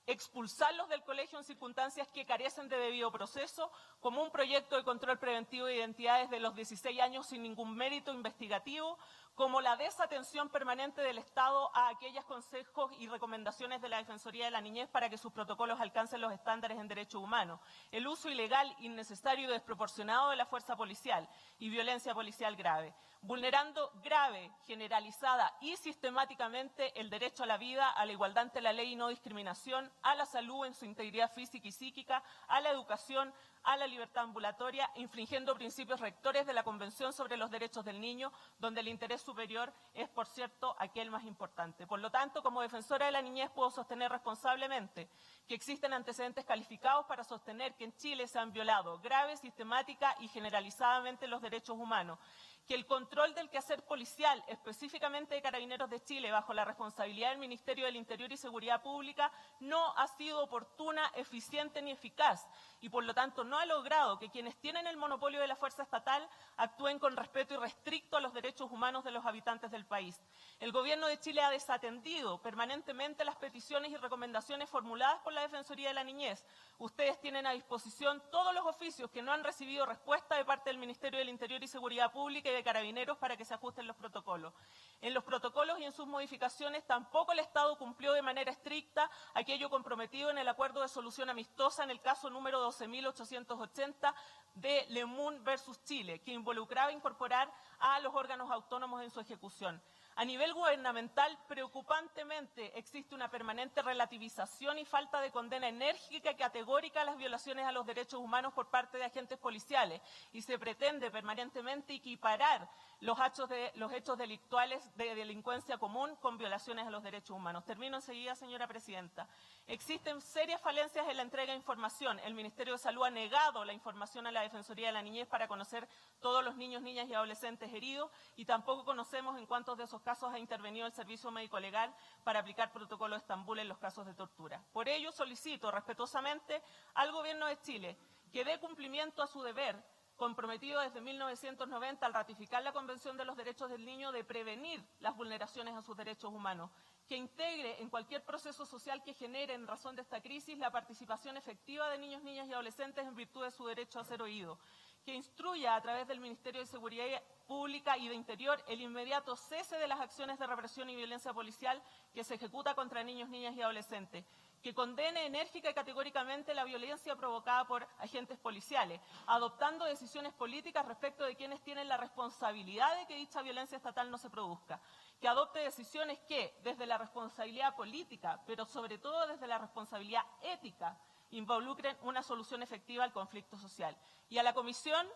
expulsarlos del colegio en circunstancias que carecen de debido proceso, como un proyecto de control preventivo de identidades de los 16 años sin ningún mérito investigativo, como la desatención permanente del Estado a aquellos consejos y recomendaciones de la Defensoría de la Niñez para que sus protocolos alcancen los estándares en derechos humanos, el uso ilegal, innecesario y desproporcionado de la fuerza policial y violencia policial grave, vulnerando grave, generalizada y sistemáticamente el derecho a la vida, a la igualdad ante la ley y no discriminación, a la salud en su integridad física y psíquica, a la educación, a la libertad ambulatoria, infringiendo principios rectores de la Convención sobre los Derechos del Niño, donde el interés superior es, por cierto, aquel más importante. Por lo tanto, como defensora de la niñez, puedo sostener responsablemente que existen antecedentes calificados para sostener que en Chile se han violado grave, sistemática y generalizadamente los derechos humanos, que el control del quehacer policial, específicamente de Carabineros de Chile, bajo la responsabilidad del Ministerio del Interior y Seguridad Pública, no ha sido oportuna, eficiente ni eficaz, y por lo tanto no ha logrado que quienes tienen el monopolio de la fuerza estatal actúen con respeto irrestricto a los derechos humanos de los habitantes del país. El Gobierno de Chile ha desatendido permanentemente las peticiones y recomendaciones formuladas por la Defensoría de la Niñez. Ustedes tienen a disposición todos los oficios que no han recibido respuesta de parte del Ministerio del Interior y Seguridad Pública y de Carabineros para que se ajusten los protocolos. En los protocolos y en sus modificaciones tampoco el Estado cumplió de manera estricta aquello comprometido en el acuerdo de solución amistosa en el caso número 12.880 de Lemun versus Chile, que involucraba incorporar a los órganos autónomos en su ejecución. A nivel gubernamental, preocupantemente, existe una permanente relativización y falta de condena enérgica y categórica a las violaciones a los derechos humanos por parte de agentes policiales y se pretende permanentemente equiparar los hechos delictuales de delincuencia común con violaciones a los derechos humanos. Termino enseguida, señora presidenta. Existen serias falencias en la entrega de información. El Ministerio de Salud ha negado la información a la Defensoría de la Niñez para conocer todos los niños, niñas y adolescentes heridos y tampoco conocemos en cuántos de esos casos ha intervenido el Servicio Médico Legal para aplicar protocolo de Estambul en los casos de tortura. Por ello, solicito respetuosamente al Gobierno de Chile que dé cumplimiento a su deber comprometido desde 1990 al ratificar la Convención de los Derechos del Niño de prevenir las vulneraciones a sus derechos humanos, que integre en cualquier proceso social que genere en razón de esta crisis la participación efectiva de niños, niñas y adolescentes en virtud de su derecho a ser oído, que instruya a través del Ministerio de Seguridad Pública y de Interior el inmediato cese de las acciones de represión y violencia policial que se ejecuta contra niños, niñas y adolescentes, que condene enérgica y categóricamente la violencia provocada por agentes policiales, adoptando decisiones políticas respecto de quienes tienen la responsabilidad de que dicha violencia estatal no se produzca, que adopte decisiones que, desde la responsabilidad política, pero sobre todo desde la responsabilidad ética, involucren una solución efectiva al conflicto social. Y a la Comisión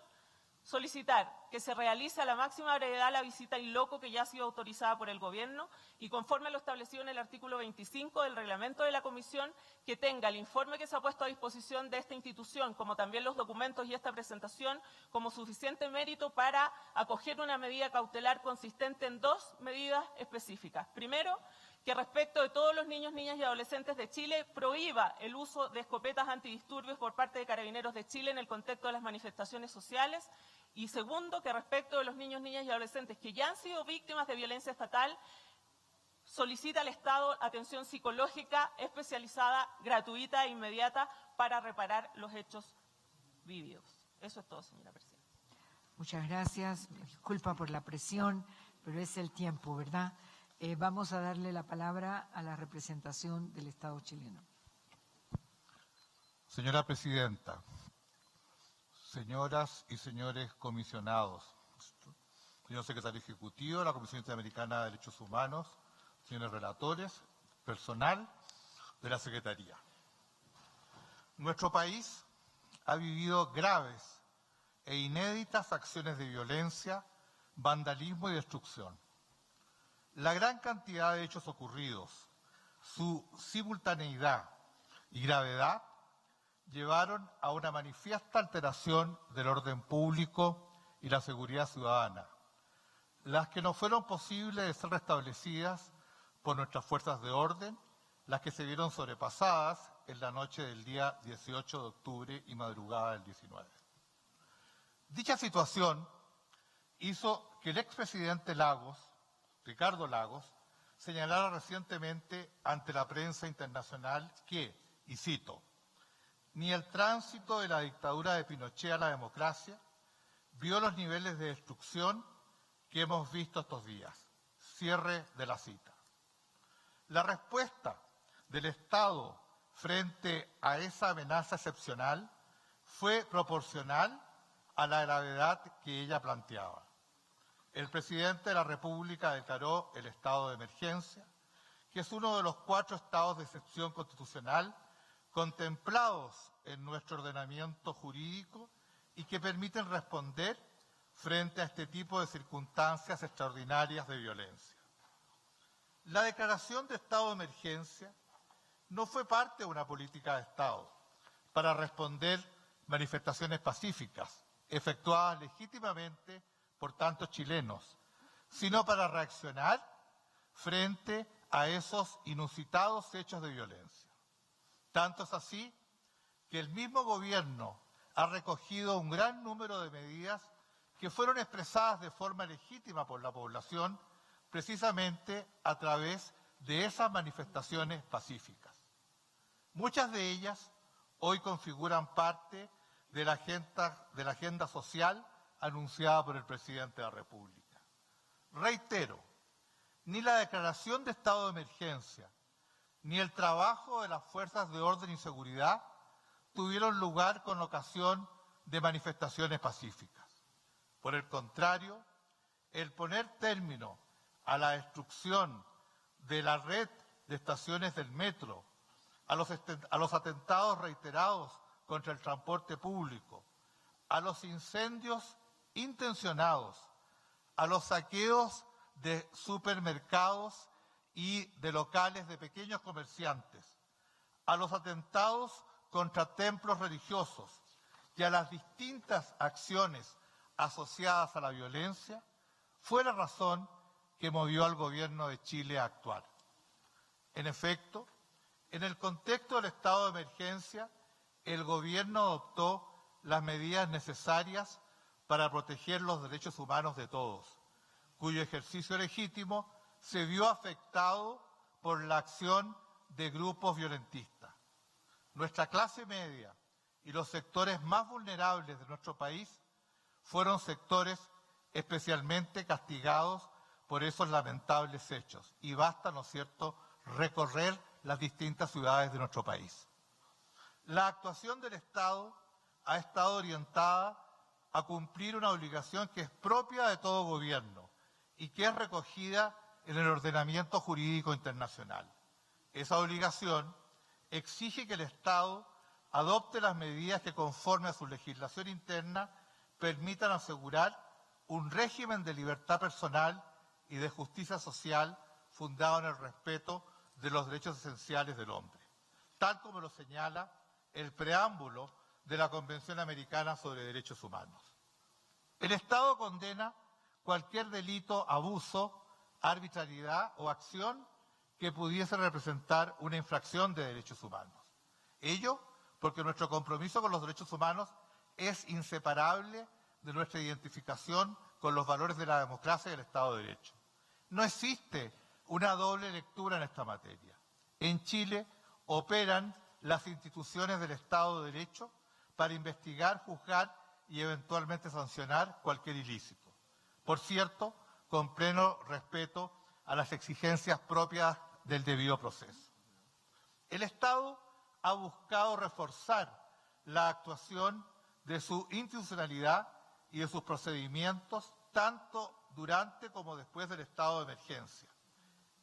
solicitar que se realice a la máxima brevedad la visita in loco que ya ha sido autorizada por el Gobierno y conforme a lo establecido en el artículo 25 del reglamento de la Comisión, que tenga el informe que se ha puesto a disposición de esta institución, como también los documentos y esta presentación, como suficiente mérito para acoger una medida cautelar consistente en dos medidas específicas. Primero, que respecto de todos los niños, niñas y adolescentes de Chile prohíba el uso de escopetas antidisturbios por parte de Carabineros de Chile en el contexto de las manifestaciones sociales. Y segundo, que respecto de los niños, niñas y adolescentes que ya han sido víctimas de violencia estatal, solicita al Estado atención psicológica especializada, gratuita e inmediata para reparar los hechos vividos. Eso es todo, señora presidenta. Muchas gracias. Disculpa por la presión, pero es el tiempo, ¿verdad? Vamos a darle la palabra a la representación del Estado chileno. Señora Presidenta, señoras y señores comisionados, señor Secretario Ejecutivo de la Comisión Interamericana de Derechos Humanos, señores relatores, personal de la Secretaría. Nuestro país ha vivido graves e inéditas acciones de violencia, vandalismo y destrucción. La gran cantidad de hechos ocurridos, su simultaneidad y gravedad llevaron a una manifiesta alteración del orden público y la seguridad ciudadana, las que no fueron posibles de ser restablecidas por nuestras fuerzas de orden, las que se vieron sobrepasadas en la noche del día 18 de octubre y madrugada del 19. Dicha situación hizo que el expresidente Ricardo Lagos, señalara recientemente ante la prensa internacional que, y cito, ni el tránsito de la dictadura de Pinochet a la democracia vio los niveles de destrucción que hemos visto estos días. Cierre de la cita. La respuesta del Estado frente a esa amenaza excepcional fue proporcional a la gravedad que ella planteaba. El presidente de la República declaró el estado de emergencia, que es uno de los 4 estados de excepción constitucional contemplados en nuestro ordenamiento jurídico y que permiten responder frente a este tipo de circunstancias extraordinarias de violencia. La declaración de estado de emergencia no fue parte de una política de Estado para responder manifestaciones pacíficas efectuadas legítimamente por tantos chilenos, sino para reaccionar frente a esos inusitados hechos de violencia. Tanto es así que el mismo gobierno ha recogido un gran número de medidas que fueron expresadas de forma legítima por la población precisamente a través de esas manifestaciones pacíficas. Muchas de ellas hoy configuran parte de la agenda social anunciada por el presidente de la República. Reitero, ni la declaración de estado de emergencia, ni el trabajo de las fuerzas de orden y seguridad tuvieron lugar con ocasión de manifestaciones pacíficas. Por el contrario, el poner término a la destrucción de la red de estaciones del metro, a los atentados reiterados contra el transporte público, a los incendios intencionados, a los saqueos de supermercados y de locales de pequeños comerciantes, a los atentados contra templos religiosos y a las distintas acciones asociadas a la violencia, fue la razón que movió al gobierno de Chile a actuar. En efecto, en el contexto del estado de emergencia, el gobierno adoptó las medidas necesarias para proteger los derechos humanos de todos, cuyo ejercicio legítimo se vio afectado por la acción de grupos violentistas. Nuestra clase media y los sectores más vulnerables de nuestro país fueron sectores especialmente castigados por esos lamentables hechos. Y basta, ¿no es cierto?, recorrer las distintas ciudades de nuestro país. La actuación del Estado ha estado orientada a cumplir una obligación que es propia de todo gobierno y que es recogida en el ordenamiento jurídico internacional. Esa obligación exige que el Estado adopte las medidas que, conforme a su legislación interna, permitan asegurar un régimen de libertad personal y de justicia social fundado en el respeto de los derechos esenciales del hombre, tal como lo señala el preámbulo de la Convención Americana sobre Derechos Humanos. El Estado condena cualquier delito, abuso, arbitrariedad o acción que pudiese representar una infracción de derechos humanos. Ello porque nuestro compromiso con los derechos humanos es inseparable de nuestra identificación con los valores de la democracia y del Estado de Derecho. No existe una doble lectura en esta materia. En Chile operan las instituciones del Estado de Derecho para investigar, juzgar y eventualmente sancionar cualquier ilícito. Por cierto, con pleno respeto a las exigencias propias del debido proceso. El Estado ha buscado reforzar la actuación de su institucionalidad y de sus procedimientos tanto durante como después del estado de emergencia.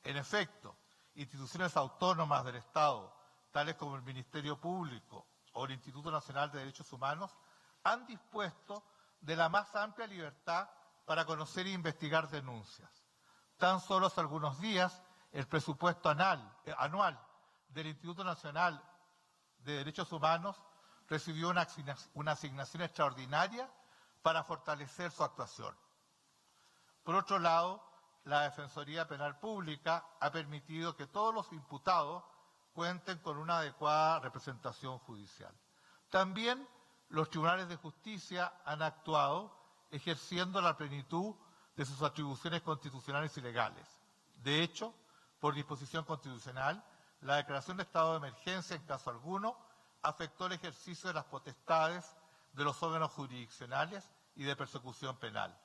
En efecto, instituciones autónomas del Estado, tales como el Ministerio Público o el Instituto Nacional de Derechos Humanos, han dispuesto de la más amplia libertad para conocer e investigar denuncias. Tan solo hace algunos días, el presupuesto anual del Instituto Nacional de Derechos Humanos recibió una asignación extraordinaria para fortalecer su actuación. Por otro lado, la Defensoría Penal Pública ha permitido que todos los imputados cuenten con una adecuada representación judicial. También los tribunales de justicia han actuado ejerciendo la plenitud de sus atribuciones constitucionales y legales. De hecho, por disposición constitucional, la declaración de estado de emergencia en caso alguno afectó el ejercicio de las potestades de los órganos jurisdiccionales y de persecución penal.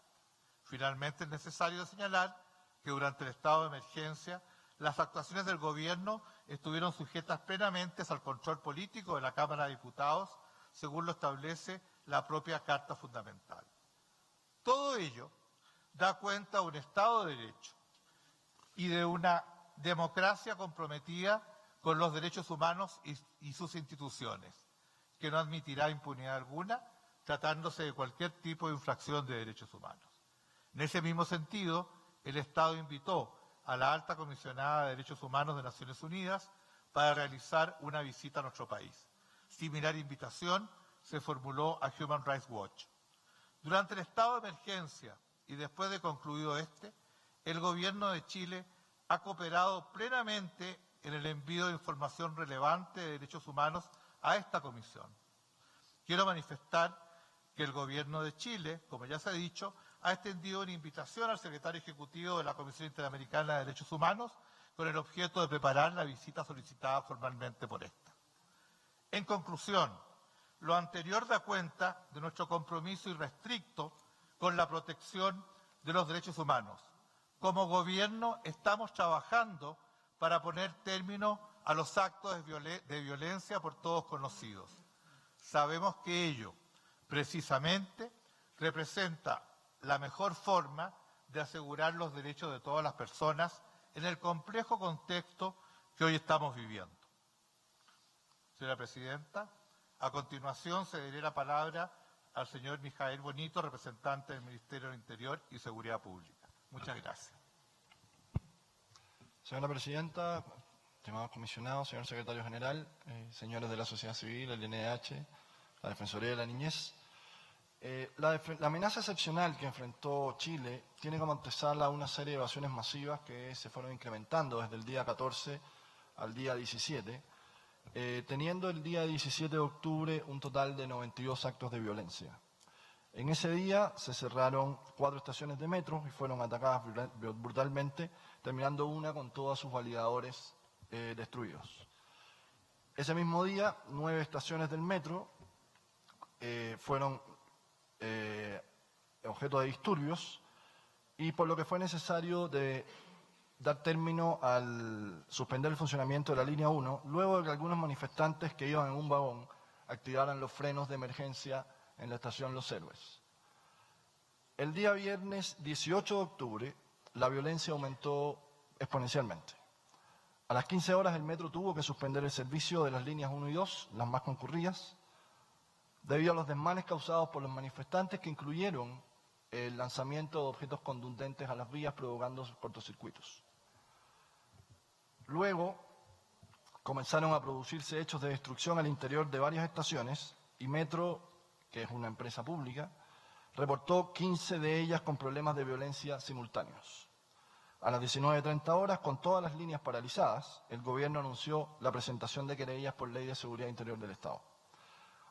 Finalmente, es necesario señalar que durante el estado de emergencia las actuaciones del gobierno estuvieron sujetas plenamente al control político de la Cámara de Diputados, según lo establece la propia Carta Fundamental. Todo ello da cuenta de un Estado de Derecho y de una democracia comprometida con los derechos humanos y sus instituciones, que no admitirá impunidad alguna tratándose de cualquier tipo de infracción de derechos humanos. En ese mismo sentido, el Estado invitó a la Alta Comisionada de Derechos Humanos de Naciones Unidas para realizar una visita a nuestro país. Similar invitación se formuló a Human Rights Watch. Durante el estado de emergencia y después de concluido el Gobierno de Chile ha cooperado plenamente en el envío de información relevante de derechos humanos a esta comisión. Quiero manifestar que el Gobierno de Chile, como ya se ha dicho, ha extendido una invitación al secretario ejecutivo de la Comisión Interamericana de Derechos Humanos con el objeto de preparar la visita solicitada formalmente por esta. En conclusión, lo anterior da cuenta de nuestro compromiso irrestricto con la protección de los derechos humanos. Como Gobierno estamos trabajando para poner término a los actos de violencia por todos conocidos. Sabemos que ello, precisamente, representa la mejor forma de asegurar los derechos de todas las personas en el complejo contexto que hoy estamos viviendo. Señora Presidenta, a continuación cederé la palabra al señor Mijael Bonito, representante del Ministerio del Interior y Seguridad Pública. Muchas gracias. Señora Presidenta, estimados comisionados, señor Secretario General, señores de la sociedad civil, el INDH, la Defensoría de la Niñez. La amenaza excepcional que enfrentó Chile tiene como antesala una serie de evasiones masivas que se fueron incrementando desde el día 14 al día 17, teniendo el día 17 de octubre un total de 92 actos de violencia. En ese día se cerraron 4 estaciones de metro y fueron atacadas brutalmente, terminando una con todos sus validadores destruidos. Ese mismo día, 9 estaciones del metro fueron objeto de disturbios y por lo que fue necesario dar término al suspender el funcionamiento de la línea 1, luego de que algunos manifestantes que iban en un vagón activaran los frenos de emergencia en la estación Los Héroes. El día viernes 18 de octubre, la violencia aumentó exponencialmente. A las 15 horas el metro tuvo que suspender el servicio de las líneas 1 y 2, las más concurridas, debido a los desmanes causados por los manifestantes que incluyeron el lanzamiento de objetos contundentes a las vías provocando cortocircuitos. Luego comenzaron a producirse hechos de destrucción al interior de varias estaciones y Metro, que es una empresa pública, reportó 15 de ellas con problemas de violencia simultáneos. A las 19:30 horas, con todas las líneas paralizadas, el gobierno anunció la presentación de querellas por Ley de Seguridad Interior del Estado.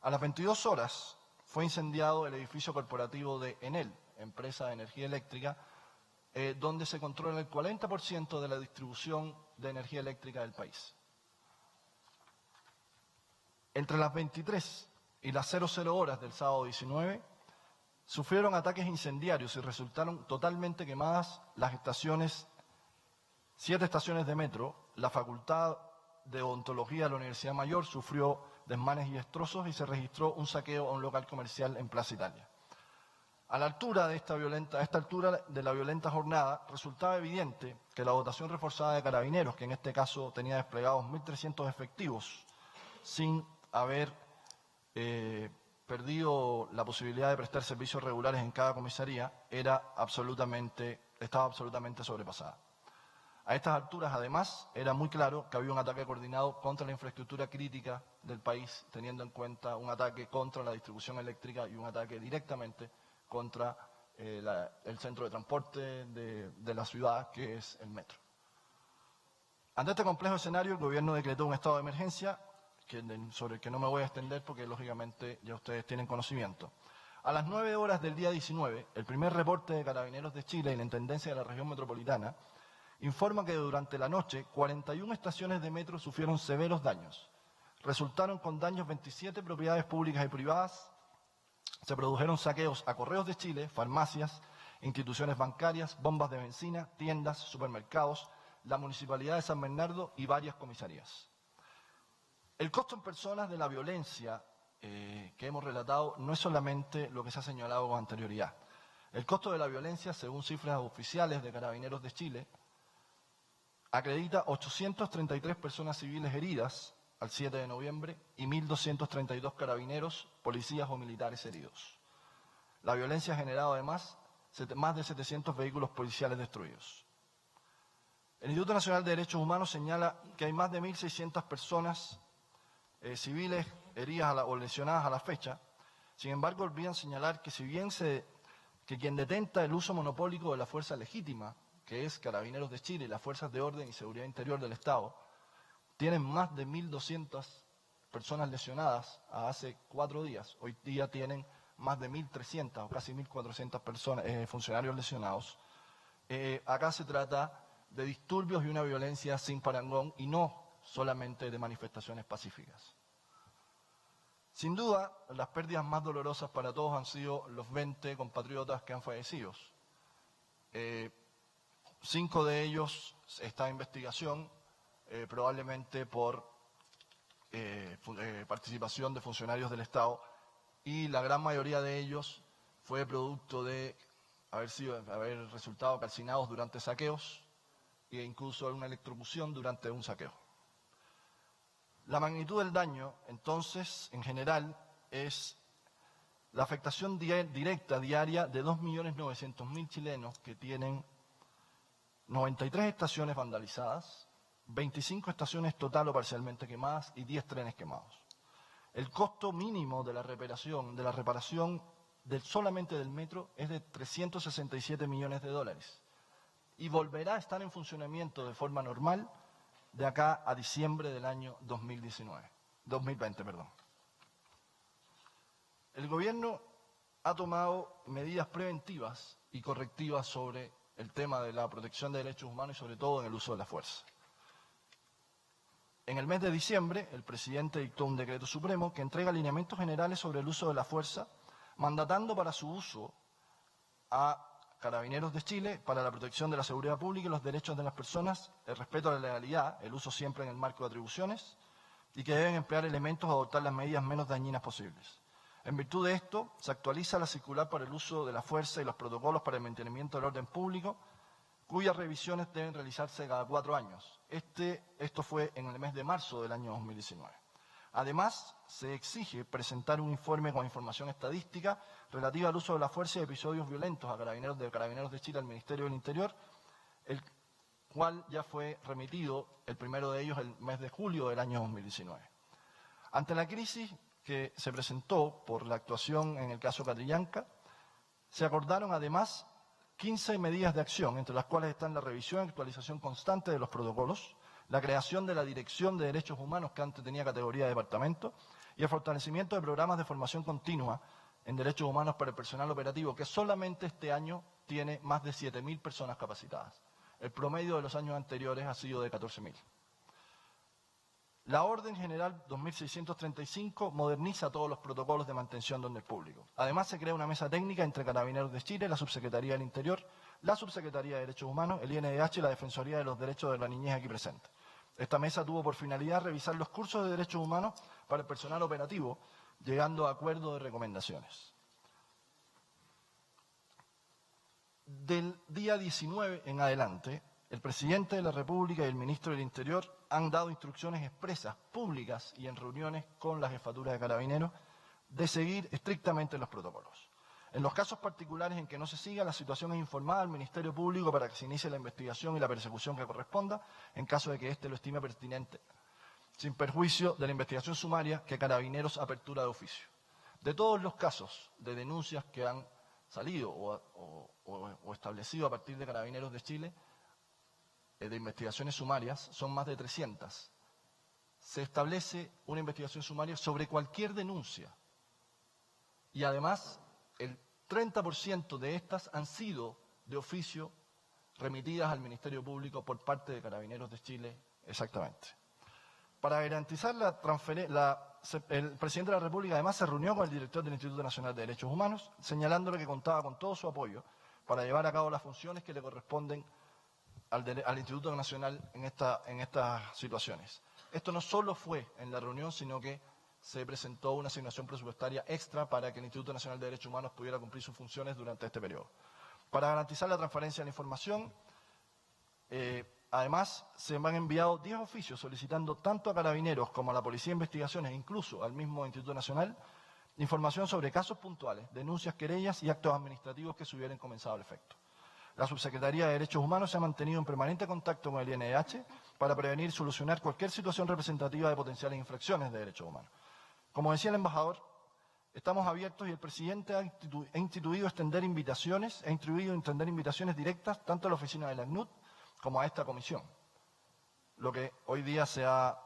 A las 22 horas fue incendiado el edificio corporativo de Enel, empresa de energía eléctrica, donde se controla el 40% de la distribución de energía eléctrica del país. Entre las 23 y las 00 horas del sábado 19, sufrieron ataques incendiarios y resultaron totalmente quemadas las estaciones, 7 estaciones de metro. La Facultad de Odontología de la Universidad Mayor sufrió desmanes y destrozos y se registró un saqueo a un local comercial en Plaza Italia. A esta altura de la violenta jornada, resultaba evidente que la dotación reforzada de carabineros, que en este caso tenía desplegados 1.300 efectivos, sin haber perdido la posibilidad de prestar servicios regulares en cada comisaría, estaba absolutamente sobrepasada. A estas alturas, además, era muy claro que había un ataque coordinado contra la infraestructura crítica del país, teniendo en cuenta un ataque contra la distribución eléctrica y un ataque directamente contra el centro de transporte de la ciudad, que es el metro. Ante este complejo escenario, el gobierno decretó un estado de emergencia, sobre el que no me voy a extender porque, lógicamente, ya ustedes tienen conocimiento. A las 9 horas del día 19, el primer reporte de Carabineros de Chile y la Intendencia de la Región Metropolitana informa que durante la noche 41 estaciones de metro sufrieron severos daños. Resultaron con daños 27 propiedades públicas y privadas. Se produjeron saqueos a Correos de Chile, farmacias, instituciones bancarias, bombas de benzina, tiendas, supermercados, la Municipalidad de San Bernardo y varias comisarías. El costo en personas de la violencia que hemos relatado no es solamente lo que se ha señalado con anterioridad. El costo de la violencia, según cifras oficiales de Carabineros de Chile, acredita 833 personas civiles heridas al 7 de noviembre y 1.232 carabineros, policías o militares heridos. La violencia ha generado además más de 700 vehículos policiales destruidos. El Instituto Nacional de Derechos Humanos señala que hay más de 1.600 personas civiles heridas o lesionadas a la fecha. Sin embargo, olvidan señalar que que quien detenta el uso monopólico de la fuerza legítima, que es Carabineros de Chile y las Fuerzas de Orden y Seguridad Interior del Estado, tienen más de 1.200 personas lesionadas hace 4 días. Hoy día tienen más de 1.300 o casi 1.400 personas, funcionarios lesionados. Acá se trata de disturbios y una violencia sin parangón y no solamente de manifestaciones pacíficas. Sin duda, las pérdidas más dolorosas para todos han sido los 20 compatriotas que han fallecido. 5 de ellos está en investigación, probablemente por participación de funcionarios del Estado, y la gran mayoría de ellos fue producto de haber resultado calcinados durante saqueos e incluso una electrocución durante un saqueo. La magnitud del daño, entonces, en general, es la afectación directa diaria de 2.900.000 chilenos que tienen 93 estaciones vandalizadas, 25 estaciones total o parcialmente quemadas y 10 trenes quemados. El costo mínimo de la reparación solamente del metro es de 367 millones de dólares y volverá a estar en funcionamiento de forma normal de acá a diciembre del año 2020. El gobierno ha tomado medidas preventivas y correctivas sobre el tema de la protección de derechos humanos y sobre todo en el uso de la fuerza. En el mes de diciembre, el presidente dictó un decreto supremo que entrega lineamientos generales sobre el uso de la fuerza, mandatando para su uso a Carabineros de Chile para la protección de la seguridad pública y los derechos de las personas, el respeto a la legalidad, el uso siempre en el marco de atribuciones, y que deben emplear elementos o adoptar las medidas menos dañinas posibles. En virtud de esto, se actualiza la circular para el uso de la fuerza y los protocolos para el mantenimiento del orden público, cuyas revisiones deben realizarse cada 4 años. Esto fue en el mes de marzo del año 2019. Además, se exige presentar un informe con información estadística relativa al uso de la fuerza y episodios violentos a Carabineros de Chile al Ministerio del Interior, el cual ya fue remitido, el primero de ellos, el mes de julio del año 2019. Ante la crisis que se presentó por la actuación en el caso Catrillanca, se acordaron además 15 medidas de acción, entre las cuales están la revisión y actualización constante de los protocolos, la creación de la Dirección de Derechos Humanos, que antes tenía categoría de departamento, y el fortalecimiento de programas de formación continua en derechos humanos para el personal operativo, que solamente este año tiene más de 7.000 personas capacitadas. El promedio de los años anteriores ha sido de 14.000. La Orden General 2635 moderniza todos los protocolos de mantención de orden público. Además, se crea una mesa técnica entre Carabineros de Chile, la Subsecretaría del Interior, la Subsecretaría de Derechos Humanos, el INDH y la Defensoría de los Derechos de la Niñez aquí presente. Esta mesa tuvo por finalidad revisar los cursos de derechos humanos para el personal operativo, llegando a acuerdos de recomendaciones. Del día 19 en adelante, el presidente de la República y el ministro del Interior han dado instrucciones expresas, públicas y en reuniones con la jefatura de Carabineros, de seguir estrictamente los protocolos. En los casos particulares en que no se siga, la situación es informada al Ministerio Público para que se inicie la investigación y la persecución que corresponda, en caso de que éste lo estime pertinente, sin perjuicio de la investigación sumaria que Carabineros apertura de oficio. De todos los casos de denuncias que han salido o establecido a partir de Carabineros de Chile, de investigaciones sumarias, son más de 300. Se establece una investigación sumaria sobre cualquier denuncia y además el 30% de estas han sido de oficio remitidas al Ministerio Público por parte de Carabineros de Chile exactamente. Para garantizar la transferencia, el presidente de la República además se reunió con el director del Instituto Nacional de Derechos Humanos, señalándole que contaba con todo su apoyo para llevar a cabo las funciones que le corresponden al Instituto Nacional en estas situaciones. Esto no solo fue en la reunión, sino que se presentó una asignación presupuestaria extra para que el Instituto Nacional de Derechos Humanos pudiera cumplir sus funciones durante este periodo. Para garantizar la transparencia de la información, además se han enviado 10 oficios solicitando tanto a Carabineros como a la Policía de Investigaciones, incluso al mismo Instituto Nacional, información sobre casos puntuales, denuncias, querellas y actos administrativos que se hubieran comenzado al efecto. La Subsecretaría de Derechos Humanos se ha mantenido en permanente contacto con el INDH para prevenir y solucionar cualquier situación representativa de potenciales infracciones de derechos humanos. Como decía el embajador, estamos abiertos y el presidente ha instruido extender invitaciones directas tanto a la oficina de la ACNUD como a esta comisión, lo que hoy día se ha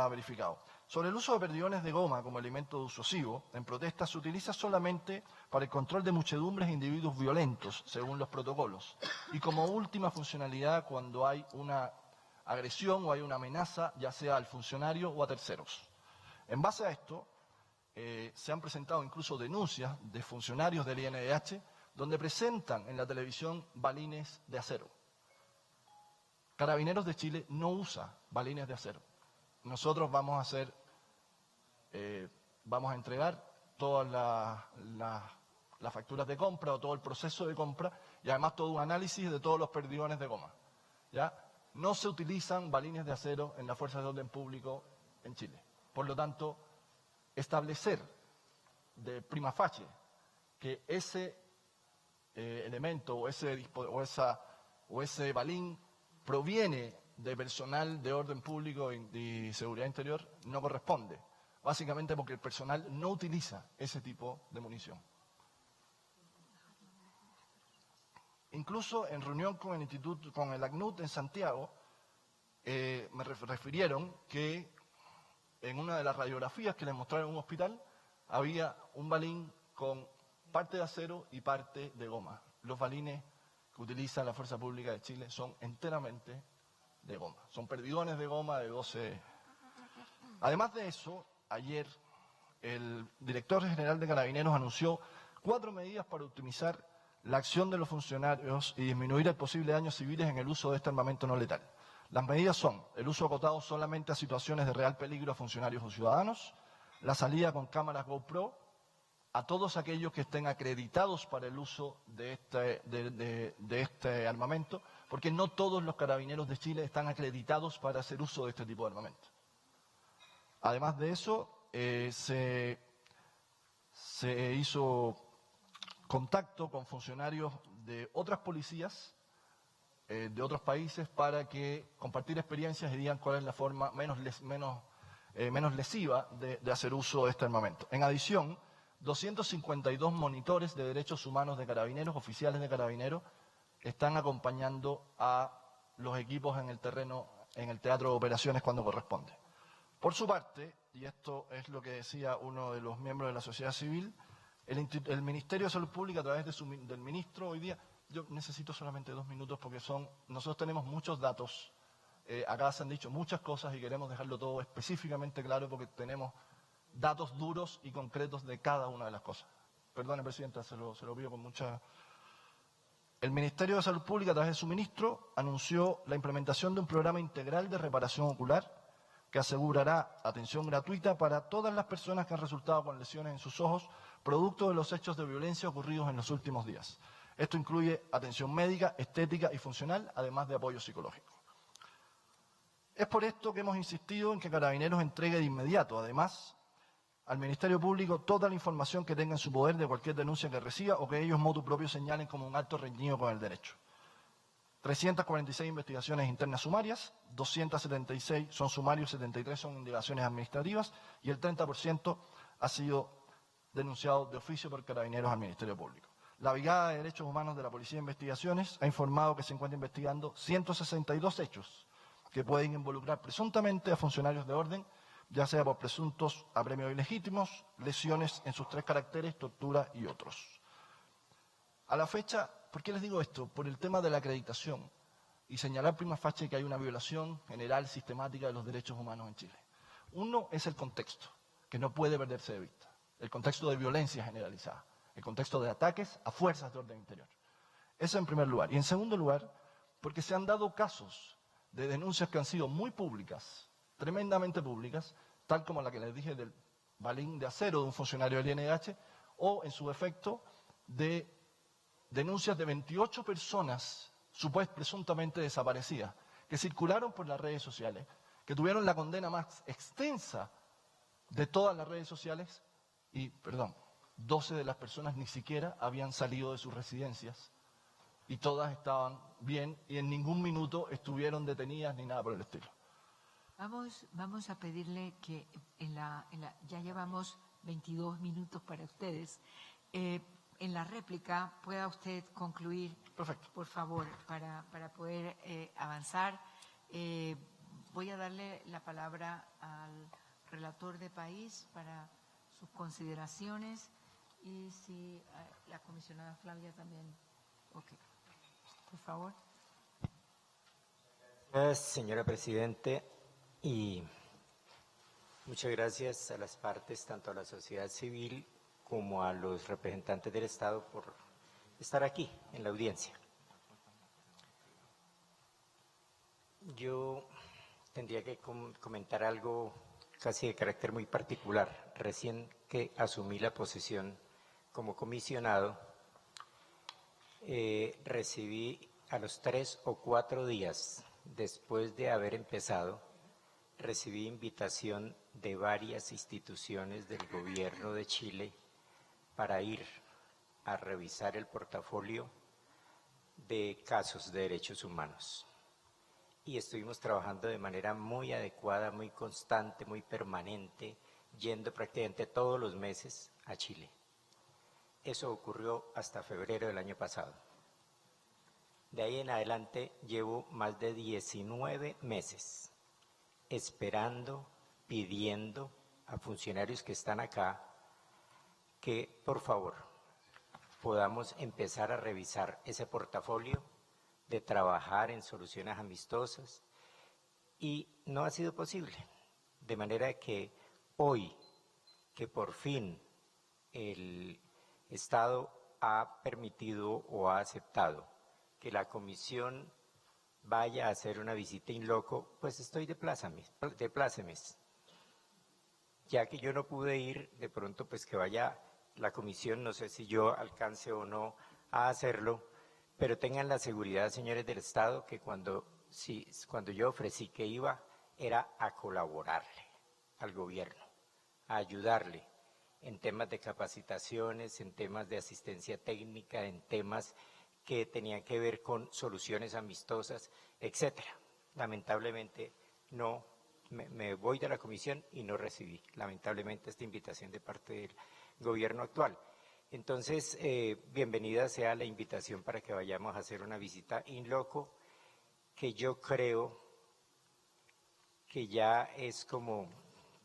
verificado. Sobre el uso de perdigones de goma como elemento disuasivo, en protesta se utiliza solamente para el control de muchedumbres e individuos violentos, según los protocolos, y como última funcionalidad cuando hay una agresión o hay una amenaza, ya sea al funcionario o a terceros. En base a esto, se han presentado incluso denuncias de funcionarios del INDH donde presentan en la televisión balines de acero. Carabineros de Chile no usa balines de acero. Nosotros vamos a entregar todas las las facturas de compra o todo el proceso de compra y además todo un análisis de todos los perdigones de goma. ¿Ya? No se utilizan balines de acero en las fuerzas de orden público en Chile. Por lo tanto, establecer de prima facie que ese elemento o ese balín proviene de personal de orden público y seguridad interior no corresponde. Básicamente porque el personal no utiliza ese tipo de munición. Incluso en reunión con el instituto, con el ACNUD en Santiago, me refirieron que en una de las radiografías que les mostraron en un hospital había un balín con parte de acero y parte de goma. Los balines que utiliza la Fuerza Pública de Chile son enteramente de goma. Son perdigones de goma de 12. Además de eso, ayer el director general de Carabineros anunció 4 medidas para optimizar la acción de los funcionarios y disminuir el posible daño civiles en el uso de este armamento no letal. Las medidas son el uso acotado solamente a situaciones de real peligro a funcionarios o ciudadanos, la salida con cámaras GoPro a todos aquellos que estén acreditados para el uso de este armamento, porque no todos los carabineros de Chile están acreditados para hacer uso de este tipo de armamento. Además de eso, se hizo contacto con funcionarios de otras policías de otros países para que compartir experiencias y digan cuál es la forma menos lesiva de hacer uso de este armamento. En adición, 252 monitores de derechos humanos de carabineros, oficiales de carabineros, están acompañando a los equipos en el terreno, en el teatro de operaciones cuando corresponde. Por su parte, y esto es lo que decía uno de los miembros de la sociedad civil, el Ministerio de Salud Pública, a través del ministro hoy día, yo necesito solamente 2 minutos porque nosotros tenemos muchos datos, acá se han dicho muchas cosas y queremos dejarlo todo específicamente claro porque tenemos datos duros y concretos de cada una de las cosas. Perdone, Presidenta, se lo pido con mucha... El Ministerio de Salud Pública, a través de su ministro, anunció la implementación de un programa integral de reparación ocular que asegurará atención gratuita para todas las personas que han resultado con lesiones en sus ojos producto de los hechos de violencia ocurridos en los últimos días. Esto incluye atención médica, estética y funcional, además de apoyo psicológico. Es por esto que hemos insistido en que Carabineros entregue de inmediato, además, al Ministerio Público toda la información que tenga en su poder de cualquier denuncia que reciba o que ellos motu propio señalen como un acto reñido con el derecho. 346 investigaciones internas sumarias, 276 son sumarios, 73 son indagaciones administrativas y el 30% ha sido denunciado de oficio por Carabineros al Ministerio Público. La Brigada de Derechos Humanos de la Policía de Investigaciones ha informado que se encuentra investigando 162 hechos que pueden involucrar presuntamente a funcionarios de orden, ya sea por presuntos apremios ilegítimos, lesiones en sus 3 caracteres, tortura y otros. A la fecha, ¿por qué les digo esto? Por el tema de la acreditación y señalar prima facie que hay una violación general sistemática de los derechos humanos en Chile. Uno es el contexto, que no puede perderse de vista, el contexto de violencia generalizada, el contexto de ataques a fuerzas de orden interior. Eso en primer lugar. Y en segundo lugar, porque se han dado casos de denuncias que han sido muy públicas, tremendamente públicas, tal como la que les dije del balín de acero de un funcionario del INH, o en su efecto de denuncias de 28 personas presuntamente desaparecidas, que circularon por las redes sociales, que tuvieron la condena más extensa de todas las redes sociales y, 12 de las personas ni siquiera habían salido de sus residencias y todas estaban bien y en ningún minuto estuvieron detenidas ni nada por el estilo. Vamos a pedirle que ya llevamos 22 minutos para ustedes. En la réplica pueda usted concluir, perfecto, por favor, para poder avanzar. Voy a darle la palabra al relator de país para sus consideraciones y si la comisionada Flavia también. Ok, por favor. Gracias, señora Presidente, y muchas gracias a las partes, tanto a la sociedad civil como a los representantes del Estado por estar aquí en la audiencia. Yo tendría que comentar algo casi de carácter muy particular. Recién que asumí la posición como comisionado, recibí a los 3 o 4 días después de haber empezado, recibí invitación de varias instituciones del gobierno de Chile para ir a revisar el portafolio de casos de derechos humanos. Y estuvimos trabajando de manera muy adecuada, muy constante, muy permanente, yendo prácticamente todos los meses a Chile. Eso ocurrió hasta febrero del año pasado. De ahí en adelante llevo más de 19 meses esperando, pidiendo a funcionarios que están acá que, por favor, podamos empezar a revisar ese portafolio, de trabajar en soluciones amistosas, y no ha sido posible. De manera que hoy, que por fin el Estado ha permitido o ha aceptado que la comisión vaya a hacer una visita in loco, pues estoy de plácemes. Ya que yo no pude ir, de pronto pues que vaya la comisión, no sé si yo alcance o no a hacerlo, pero tengan la seguridad, señores del Estado, que cuando yo ofrecí que iba, era a colaborarle al gobierno, a ayudarle en temas de capacitaciones, en temas de asistencia técnica, en temas que tenían que ver con soluciones amistosas, etcétera. Lamentablemente no, me voy de la comisión y no recibí, lamentablemente, esta invitación de parte del gobierno actual. Entonces, bienvenida sea la invitación para que vayamos a hacer una visita in loco, que yo creo que ya es como,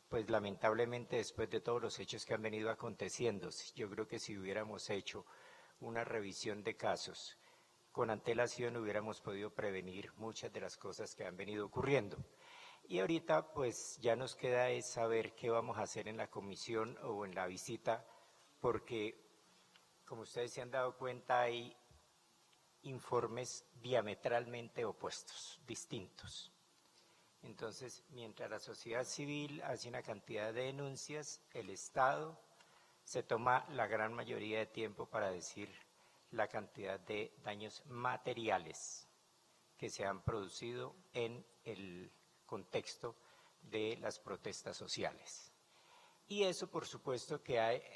pues lamentablemente después de todos los hechos que han venido aconteciendo, yo creo que si hubiéramos hecho una revisión de casos con antelación hubiéramos podido prevenir muchas de las cosas que han venido ocurriendo. Y ahorita pues ya nos queda es saber qué vamos a hacer en la comisión o en la visita, porque como ustedes se han dado cuenta hay informes diametralmente opuestos, distintos. Entonces, mientras la sociedad civil hace una cantidad de denuncias, el Estado se toma la gran mayoría de tiempo para decir la cantidad de daños materiales que se han producido en el contexto de las protestas sociales. Y eso, por supuesto, que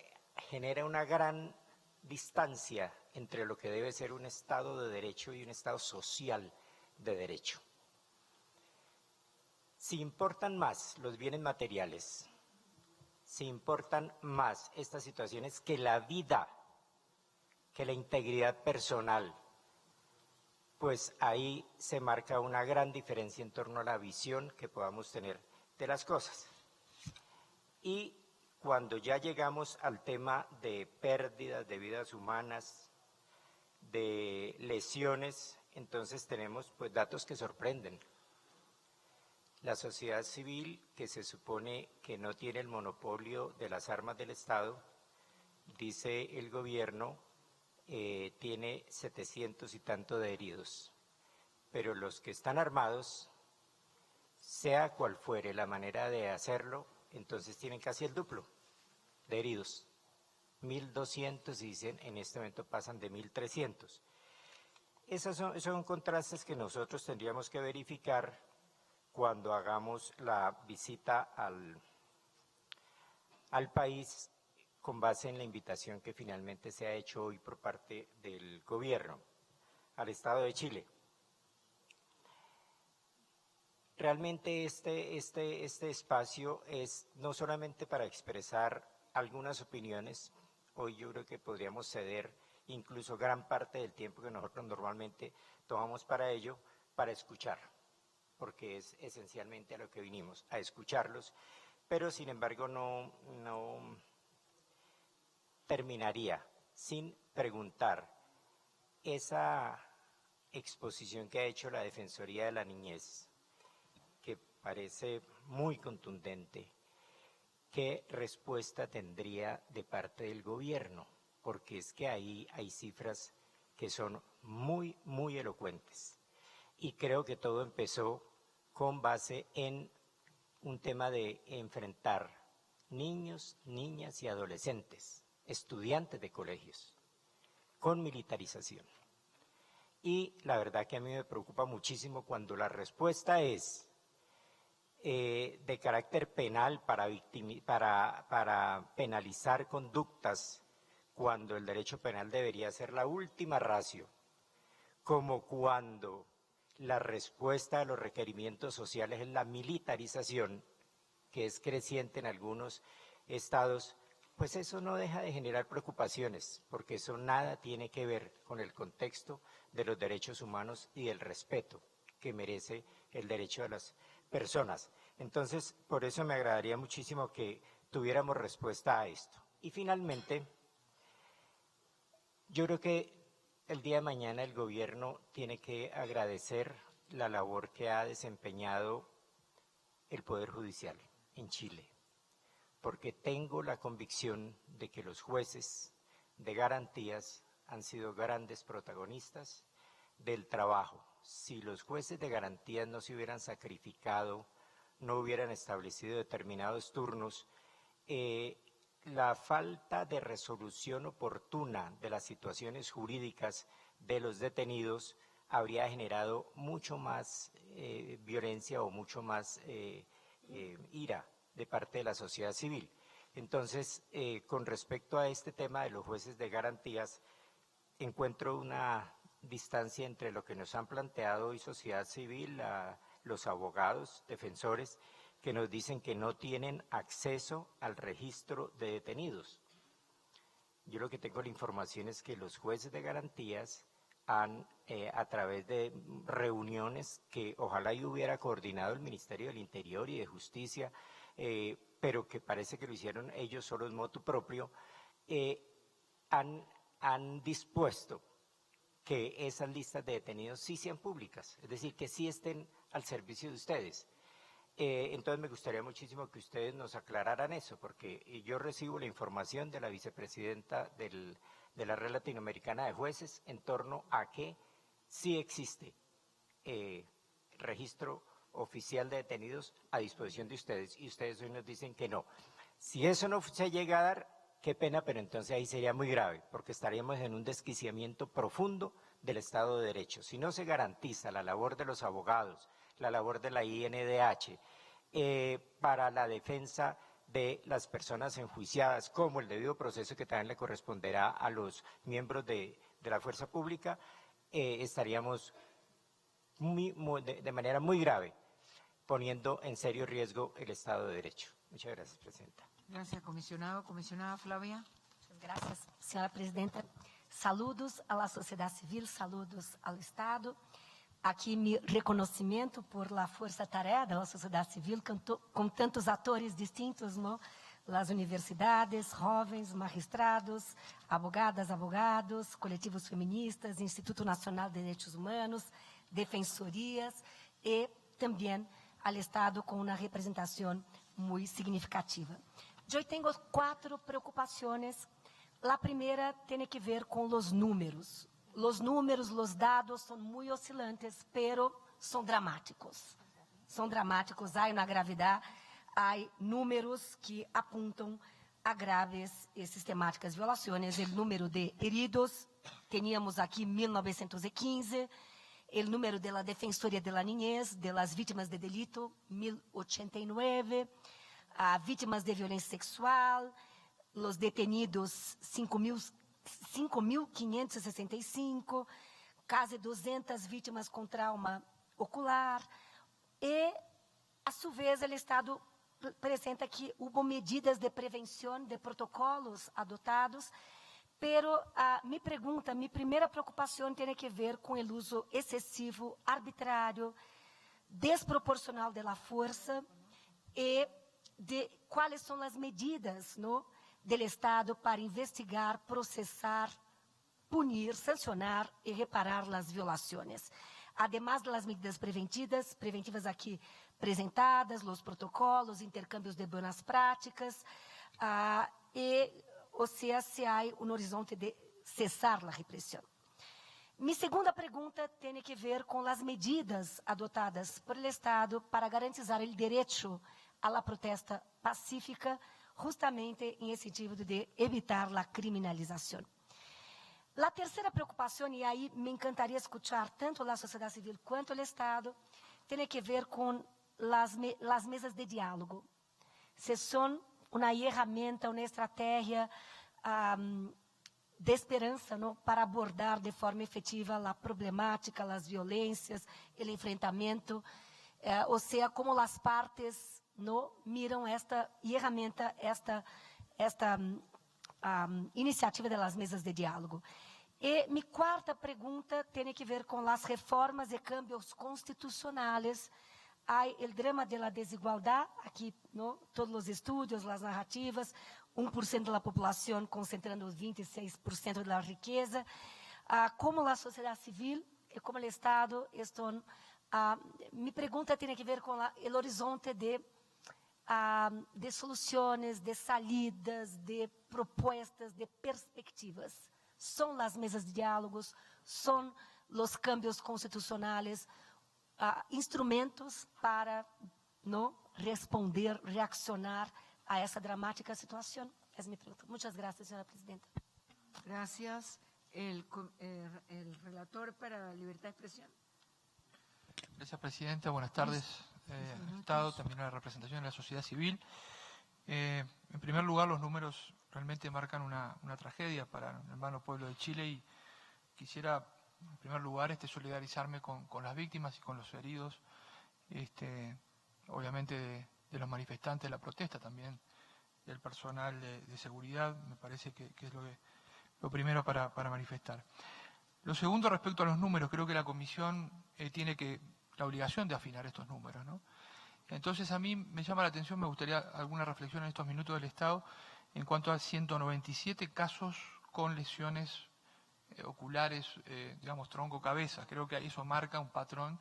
genera una gran distancia entre lo que debe ser un Estado de Derecho y un Estado social de derecho. Si importan más los bienes materiales, si importan más estas situaciones que la vida, que la integridad personal, pues ahí se marca una gran diferencia en torno a la visión que podamos tener de las cosas. Y cuando ya llegamos al tema de pérdidas de vidas humanas, de lesiones, entonces tenemos pues datos que sorprenden. La sociedad civil, que se supone que no tiene el monopolio de las armas del Estado, dice el gobierno, tiene 700 y tanto de heridos, pero los que están armados, sea cual fuere la manera de hacerlo, entonces tienen casi el duplo de heridos, 1.200 y dicen en este momento pasan de 1.300. Esos son contrastes que nosotros tendríamos que verificar cuando hagamos la visita al país con base en la invitación que finalmente se ha hecho hoy por parte del gobierno al Estado de Chile. Realmente este espacio es no solamente para expresar algunas opiniones, hoy yo creo que podríamos ceder incluso gran parte del tiempo que nosotros normalmente tomamos para ello, para escuchar, porque es esencialmente a lo que vinimos, a escucharlos, pero sin embargo no terminaría sin preguntar esa exposición que ha hecho la Defensoría de la Niñez, que parece muy contundente. ¿Qué respuesta tendría de parte del gobierno? Porque es que ahí hay cifras que son muy, muy elocuentes. Y creo que todo empezó con base en un tema de enfrentar niños, niñas y adolescentes estudiantes de colegios, con militarización. Y la verdad que a mí me preocupa muchísimo cuando la respuesta es de carácter penal para penalizar conductas, cuando el derecho penal debería ser la última ratio, como cuando la respuesta a los requerimientos sociales es la militarización, que es creciente en algunos estados, pues eso no deja de generar preocupaciones, porque eso nada tiene que ver con el contexto de los derechos humanos y del respeto que merece el derecho de las personas. Entonces, por eso me agradaría muchísimo que tuviéramos respuesta a esto. Y finalmente, yo creo que el día de mañana el gobierno tiene que agradecer la labor que ha desempeñado el Poder Judicial en Chile, porque tengo la convicción de que los jueces de garantías han sido grandes protagonistas del trabajo. Si los jueces de garantías no se hubieran sacrificado, no hubieran establecido determinados turnos, la falta de resolución oportuna de las situaciones jurídicas de los detenidos habría generado mucho más violencia o mucho más ira de parte de la sociedad civil. Entonces, con respecto a este tema de los jueces de garantías, encuentro una distancia entre lo que nos han planteado hoy sociedad civil, los abogados, defensores, que nos dicen que no tienen acceso al registro de detenidos. Yo lo que tengo la información es que los jueces de garantías han, a través de reuniones que ojalá y hubiera coordinado el Ministerio del Interior y de Justicia, pero que parece que lo hicieron ellos solos motu propio, han dispuesto que esas listas de detenidos sí sean públicas, es decir, que sí estén al servicio de ustedes. Entonces me gustaría muchísimo que ustedes nos aclararan eso, porque yo recibo la información de la vicepresidenta de la Red Latinoamericana de Jueces en torno a que sí existe registro oficial de detenidos a disposición de ustedes, y ustedes hoy nos dicen que no. Si eso no se llega a dar, qué pena, pero entonces ahí sería muy grave, porque estaríamos en un desquiciamiento profundo del Estado de Derecho. Si no se garantiza la labor de los abogados, la labor de la INDH, para la defensa de las personas enjuiciadas, como el debido proceso que también le corresponderá a los miembros de la fuerza pública, estaríamos de manera muy grave poniendo en serio riesgo el Estado de Derecho. Muchas gracias, Presidenta. Gracias, comisionado. Comisionada Flavia. Gracias, señora presidenta. Saludos a la sociedad civil, saludos al Estado. Aqui, meu reconhecimento por la força-tarefa da sociedade civil, com tantos atores distintos, não? As universidades, jovens, magistrados, abogadas, abogados, coletivos feministas, Instituto Nacional de Direitos Humanos, defensorias e também ao Estado com uma representação muito significativa. Eu tenho 4 preocupações. A primeira tem que ver com os números. Os números, os dados são muito oscilantes, pero são dramáticos. São dramáticos, há uma gravidade, há números que apontam a graves e sistemáticas violações. O número de heridos, tínhamos aqui 1915, o número da Defensoria de la Niñez, de las vítimas de delito, 1089, vítimas de violência sexual, os detenidos, 5.565, quase 200 vítimas com trauma ocular. E, a sua vez, o Estado apresenta que houve medidas de prevenção, de protocolos adotados, pero minha primeira preocupação tem a ver com o uso excessivo, arbitrário, desproporcional da força e de quais são as medidas, não? Del Estado para investigar, processar, punir, sancionar e reparar as violações. Además das medidas preventivas aqui apresentadas, os protocolos, intercâmbios de boas práticas, ou seja, se há um horizonte de cessar a repressão. Minha segunda pergunta tem a ver com as medidas adotadas por el Estado para garantizar o direito à protesta pacífica, justamente en el sentido de evitar la criminalización. La tercera preocupación, y ahí me encantaría escuchar tanto la sociedad civil cuanto el Estado, tiene que ver con las mesas de diálogo. Si son una herramienta, una estrategia de esperanza, ¿no?, para abordar de forma efectiva la problemática, las violencias, el enfrentamiento, o sea, como las partes, ¿no?, miran esta herramienta, esta iniciativa de las mesas de diálogo. E mi cuarta pergunta tem que ver com as reformas e cambios constitucionais. Há o drama da desigualdade, aqui, ¿no?, todos os estudos, as narrativas, 1% da população concentrando 26% da riqueza. Como a sociedade civil e como o Estado estão... minha pergunta tem que ver com o horizonte de soluções, de salidas, de propostas, de perspectivas. São as mesas de diálogos, são os cambios constitucionais, instrumentos para, ¿no?, responder, reaccionar a essa dramática situação. Essa é minha pergunta. Muitas graças, senhora presidenta. Gracias. El relator para la libertad de expresión. Gracias, presidenta. Buenas tardes al Estado, también a la representación de la sociedad civil. En primer lugar, los números realmente marcan una tragedia para el hermano pueblo de Chile y quisiera, en primer lugar, solidarizarme con las víctimas y con los heridos, obviamente de los manifestantes de la protesta, también del personal de seguridad, me parece que es lo primero para manifestar. Lo segundo, respecto a los números, creo que la Comisión tiene la obligación de afinar estos números, ¿no? Entonces, a mí me llama la atención, me gustaría alguna reflexión en estos minutos del Estado en cuanto a 197 casos con lesiones oculares, digamos, tronco-cabeza. Creo que eso marca un patrón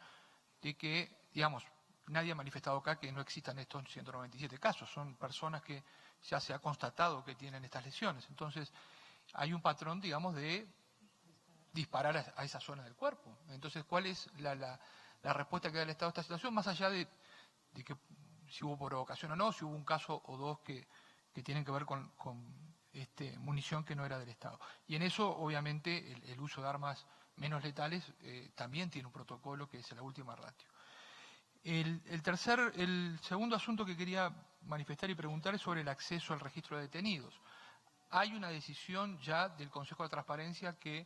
de que, digamos, nadie ha manifestado acá que no existan estos 197 casos. Son personas que ya se ha constatado que tienen estas lesiones. Entonces, hay un patrón, digamos, de disparar a esa zona del cuerpo. Entonces, ¿cuál es la respuesta que da el Estado a esta situación? Más allá de que si hubo provocación o no, si hubo un caso o dos que tienen que ver con munición que no era del Estado. Y en eso, obviamente, el uso de armas menos letales también tiene un protocolo que es la última ratio. El segundo asunto que quería manifestar y preguntar es sobre el acceso al registro de detenidos. Hay una decisión ya del Consejo de Transparencia que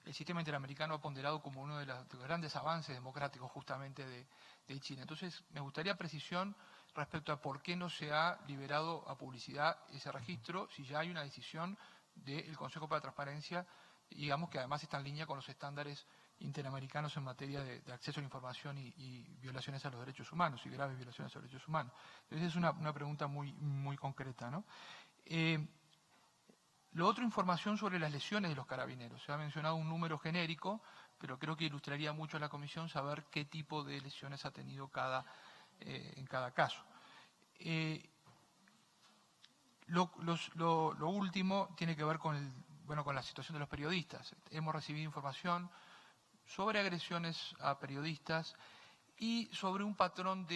el sistema interamericano ha ponderado como uno de los grandes avances democráticos justamente de Chile. Entonces, me gustaría precisión respecto a por qué no se ha liberado a publicidad ese registro, si ya hay una decisión del Consejo para la Transparencia, digamos que además está en línea con los estándares interamericanos en materia de acceso a la información y violaciones a los derechos humanos, y graves violaciones a los derechos humanos. Entonces, es una pregunta muy concreta, ¿no? Lo otro, información sobre las lesiones de los carabineros. Se ha mencionado un número genérico, pero creo que ilustraría mucho a la Comisión saber qué tipo de lesiones ha tenido en cada caso. Lo último tiene que ver con la situación de los periodistas. Hemos recibido información sobre agresiones a periodistas y sobre un patrón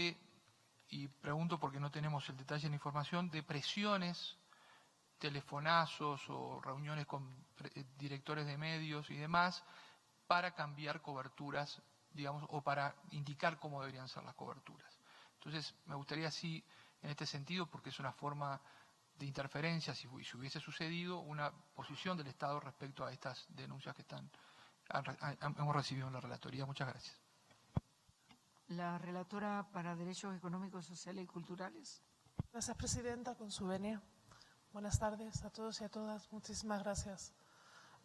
y pregunto porque no tenemos el detalle de la información, de presiones, telefonazos o reuniones con directores de medios y demás para cambiar coberturas, digamos, o para indicar cómo deberían ser las coberturas. Entonces, me gustaría, sí, en este sentido, porque es una forma de interferencia, si hubiese sucedido, una posición del Estado respecto a estas denuncias que hemos recibido en la relatoría. Muchas gracias. La relatora para Derechos Económicos, Sociales y Culturales. Gracias, presidenta. Con su venia. Buenas tardes a todos y a todas. Muchísimas gracias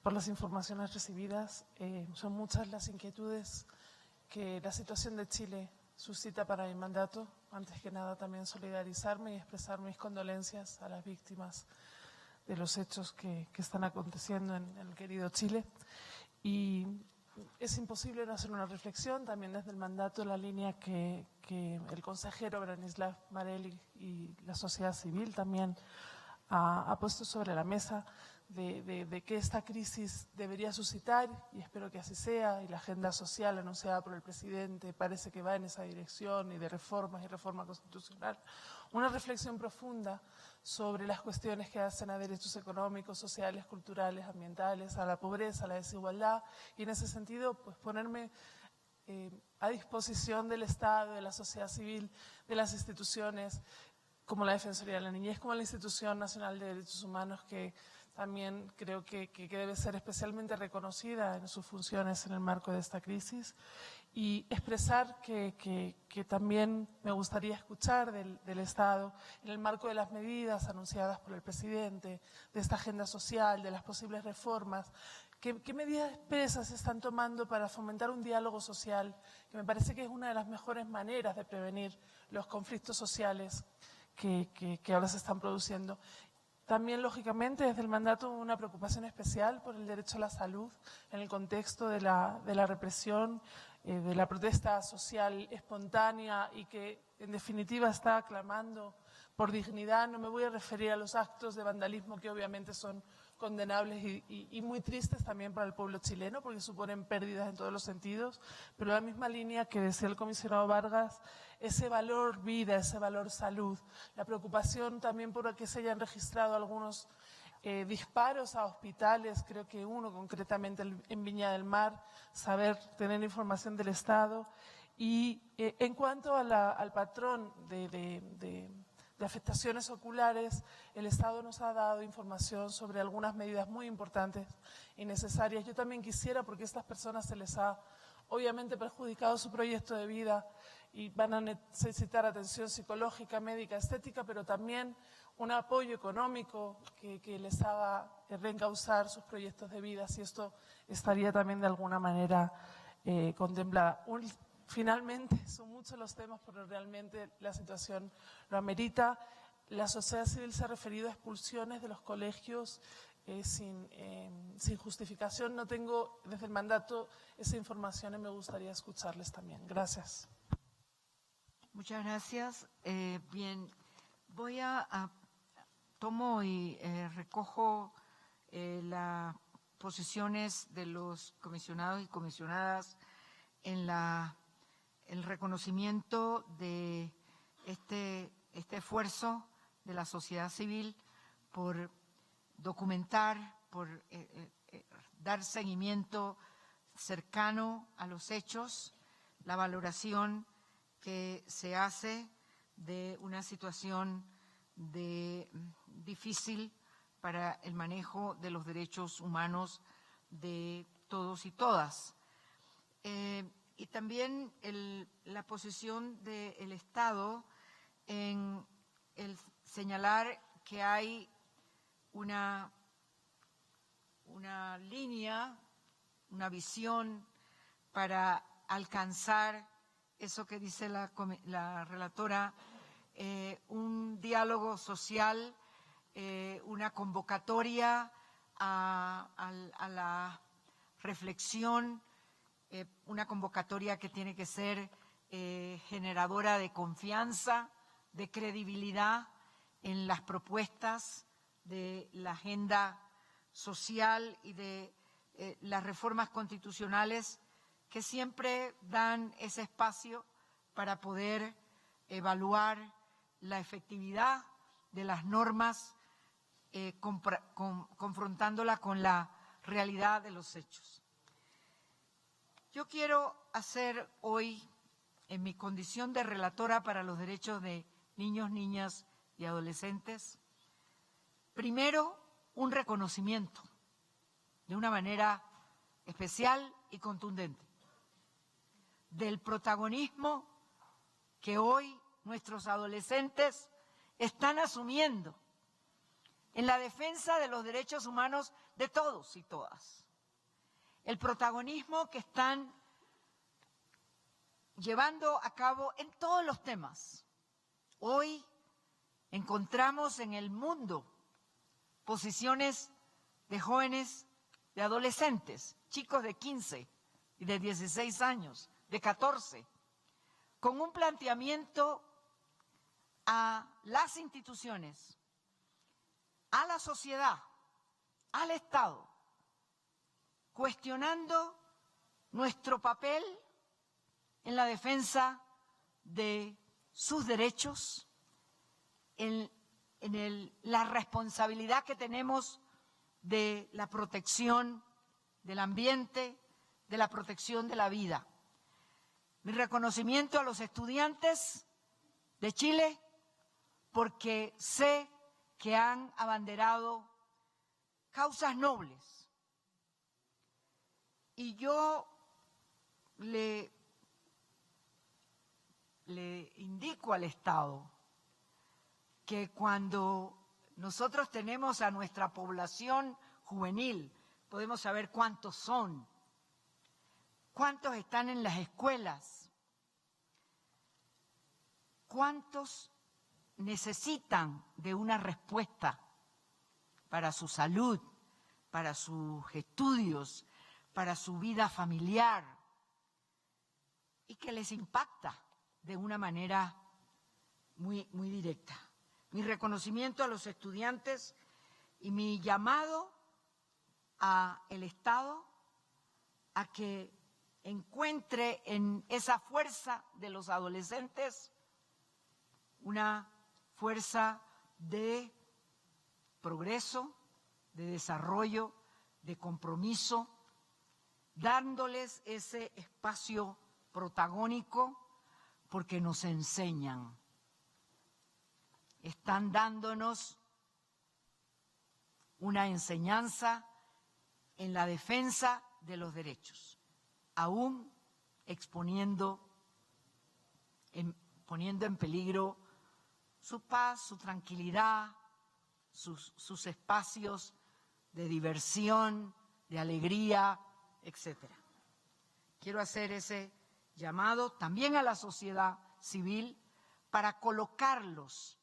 por las informaciones recibidas. Son muchas las inquietudes que la situación de Chile suscita para mi mandato. Antes que nada, también solidarizarme y expresar mis condolencias a las víctimas de los hechos que están aconteciendo en el querido Chile. Y es imposible no hacer una reflexión también desde el mandato en la línea que el consejero Branislav Marelli y la sociedad civil también ha puesto sobre la mesa de qué esta crisis debería suscitar, y espero que así sea, y la agenda social anunciada por el presidente parece que va en esa dirección, y de reformas y reforma constitucional, una reflexión profunda sobre las cuestiones que hacen a derechos económicos, sociales, culturales, ambientales, a la pobreza, a la desigualdad, y en ese sentido pues ponerme a disposición del Estado, de la sociedad civil, de las instituciones, como la Defensoría de la Niñez, como la Institución Nacional de Derechos Humanos, que también creo que debe ser especialmente reconocida en sus funciones en el marco de esta crisis, y expresar que también me gustaría escuchar del Estado, en el marco de las medidas anunciadas por el presidente, de esta agenda social, de las posibles reformas, ¿qué medidas expresas se están tomando para fomentar un diálogo social, que me parece que es una de las mejores maneras de prevenir los conflictos sociales que ahora se están produciendo? También, lógicamente, desde el mandato una preocupación especial por el derecho a la salud en el contexto de la represión, de la protesta social espontánea y que, en definitiva, está clamando por dignidad. No me voy a referir a los actos de vandalismo que obviamente son condenables y muy tristes también para el pueblo chileno, porque suponen pérdidas en todos los sentidos, pero en la misma línea que decía el comisionado Vargas, ese valor vida, ese valor salud, la preocupación también por que se hayan registrado algunos disparos a hospitales, creo que uno concretamente en Viña del Mar, saber tener información del Estado. Y en cuanto al patrón de afectaciones oculares, el Estado nos ha dado información sobre algunas medidas muy importantes y necesarias. Yo también quisiera, porque a estas personas se les ha obviamente perjudicado su proyecto de vida y van a necesitar atención psicológica, médica, estética, pero también un apoyo económico que les haga reencauzar sus proyectos de vida, si esto estaría también de alguna manera contemplada. Finalmente, son muchos los temas, pero realmente la situación lo amerita. La sociedad civil se ha referido a expulsiones de los colegios sin justificación. No tengo desde el mandato esa información y me gustaría escucharles también. Gracias. Muchas gracias. Bien, voy tomo y recojo las posiciones de los comisionados y comisionadas en el reconocimiento de este esfuerzo de la sociedad civil por documentar, por dar seguimiento cercano a los hechos, la valoración que se hace de una situación difícil para el manejo de los derechos humanos de todos y todas. Y también la posición del Estado en el señalar que hay una línea, una visión para alcanzar eso que dice la relatora, un diálogo social, una convocatoria a la reflexión, una convocatoria que tiene que ser generadora de confianza, de credibilidad en las propuestas de la agenda social y de las reformas constitucionales que siempre dan ese espacio para poder evaluar la efectividad de las normas, confrontándola con la realidad de los hechos. Yo quiero hacer hoy, en mi condición de relatora para los derechos de niños, niñas y adolescentes, primero un reconocimiento de una manera especial y contundente del protagonismo que hoy nuestros adolescentes están asumiendo en la defensa de los derechos humanos de todos y todas. El protagonismo que están llevando a cabo en todos los temas. Hoy encontramos en el mundo posiciones de jóvenes, de adolescentes, chicos de 15 y de 16 años, de 14, con un planteamiento a las instituciones, a la sociedad, al Estado, cuestionando nuestro papel en la defensa de sus derechos, en la responsabilidad que tenemos de la protección del ambiente, de la protección de la vida. Mi reconocimiento a los estudiantes de Chile, porque sé que han abanderado causas nobles. Y yo le indico al Estado que cuando nosotros tenemos a nuestra población juvenil, podemos saber cuántos son, cuántos están en las escuelas, cuántos necesitan de una respuesta para su salud, para sus estudios, para su vida familiar, y que les impacta de una manera muy directa. Mi reconocimiento a los estudiantes y mi llamado al Estado a que encuentre en esa fuerza de los adolescentes una fuerza de progreso, de desarrollo, de compromiso, dándoles ese espacio protagónico porque nos enseñan. Están dándonos una enseñanza en la defensa de los derechos, aún poniendo en peligro su paz, su tranquilidad, sus espacios de diversión, de alegría, etcétera. Quiero hacer ese llamado también a la sociedad civil para colocarlos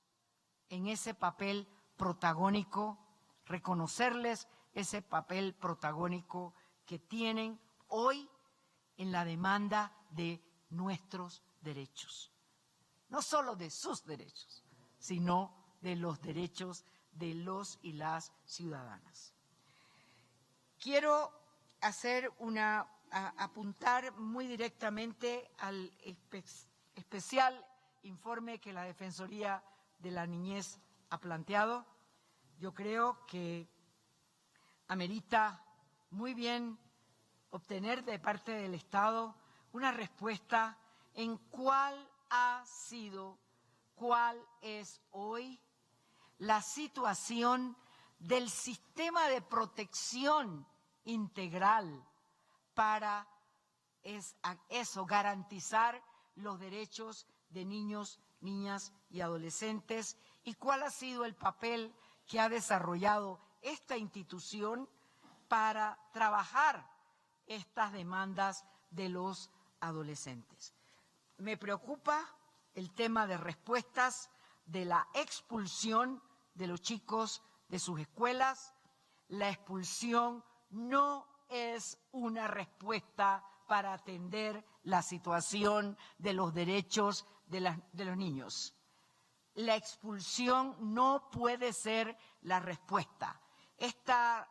en ese papel protagónico, reconocerles ese papel protagónico que tienen hoy en la demanda de nuestros derechos. No solo de sus derechos, sino de los derechos de los y las ciudadanas. Quiero apuntar muy directamente al especial informe que la Defensoría de la Niñez ha planteado. Yo creo que amerita muy bien obtener de parte del Estado una respuesta en cuál es hoy la situación del sistema de protección integral para garantizar los derechos de niños, niñas y adolescentes, y cuál ha sido el papel que ha desarrollado esta institución para trabajar estas demandas de los adolescentes. Me preocupa el tema de respuestas de la expulsión de los chicos de sus escuelas. La expulsión no es una respuesta para atender la situación de los derechos de los niños. La expulsión no puede ser la respuesta. Esta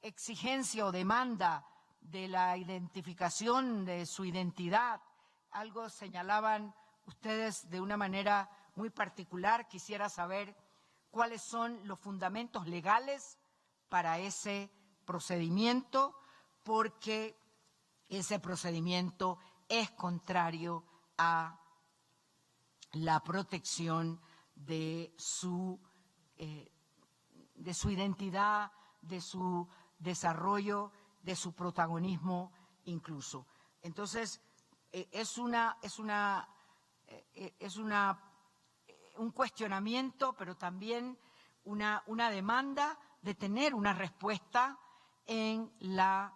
exigencia o demanda de la identificación de su identidad, algo señalaban ustedes de una manera muy particular. Quisiera saber cuáles son los fundamentos legales para ese procedimiento, porque ese procedimiento es contrario a la protección de su identidad, de su desarrollo, de su protagonismo incluso. Entonces, es un cuestionamiento, pero también una demanda de tener una respuesta en la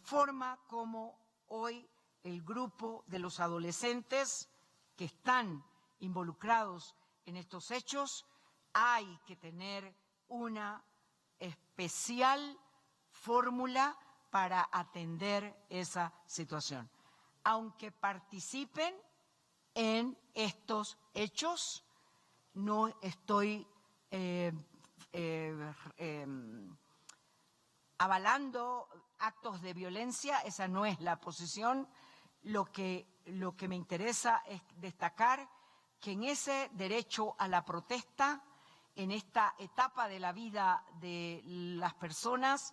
forma como hoy el grupo de los adolescentes que están involucrados en estos hechos. Hay que tener una especial fórmula para atender esa situación. Aunque participen en estos hechos, no estoy avalando actos de violencia, esa no es la posición. Lo que me interesa es destacar que en ese derecho a la protesta, en esta etapa de la vida de las personas,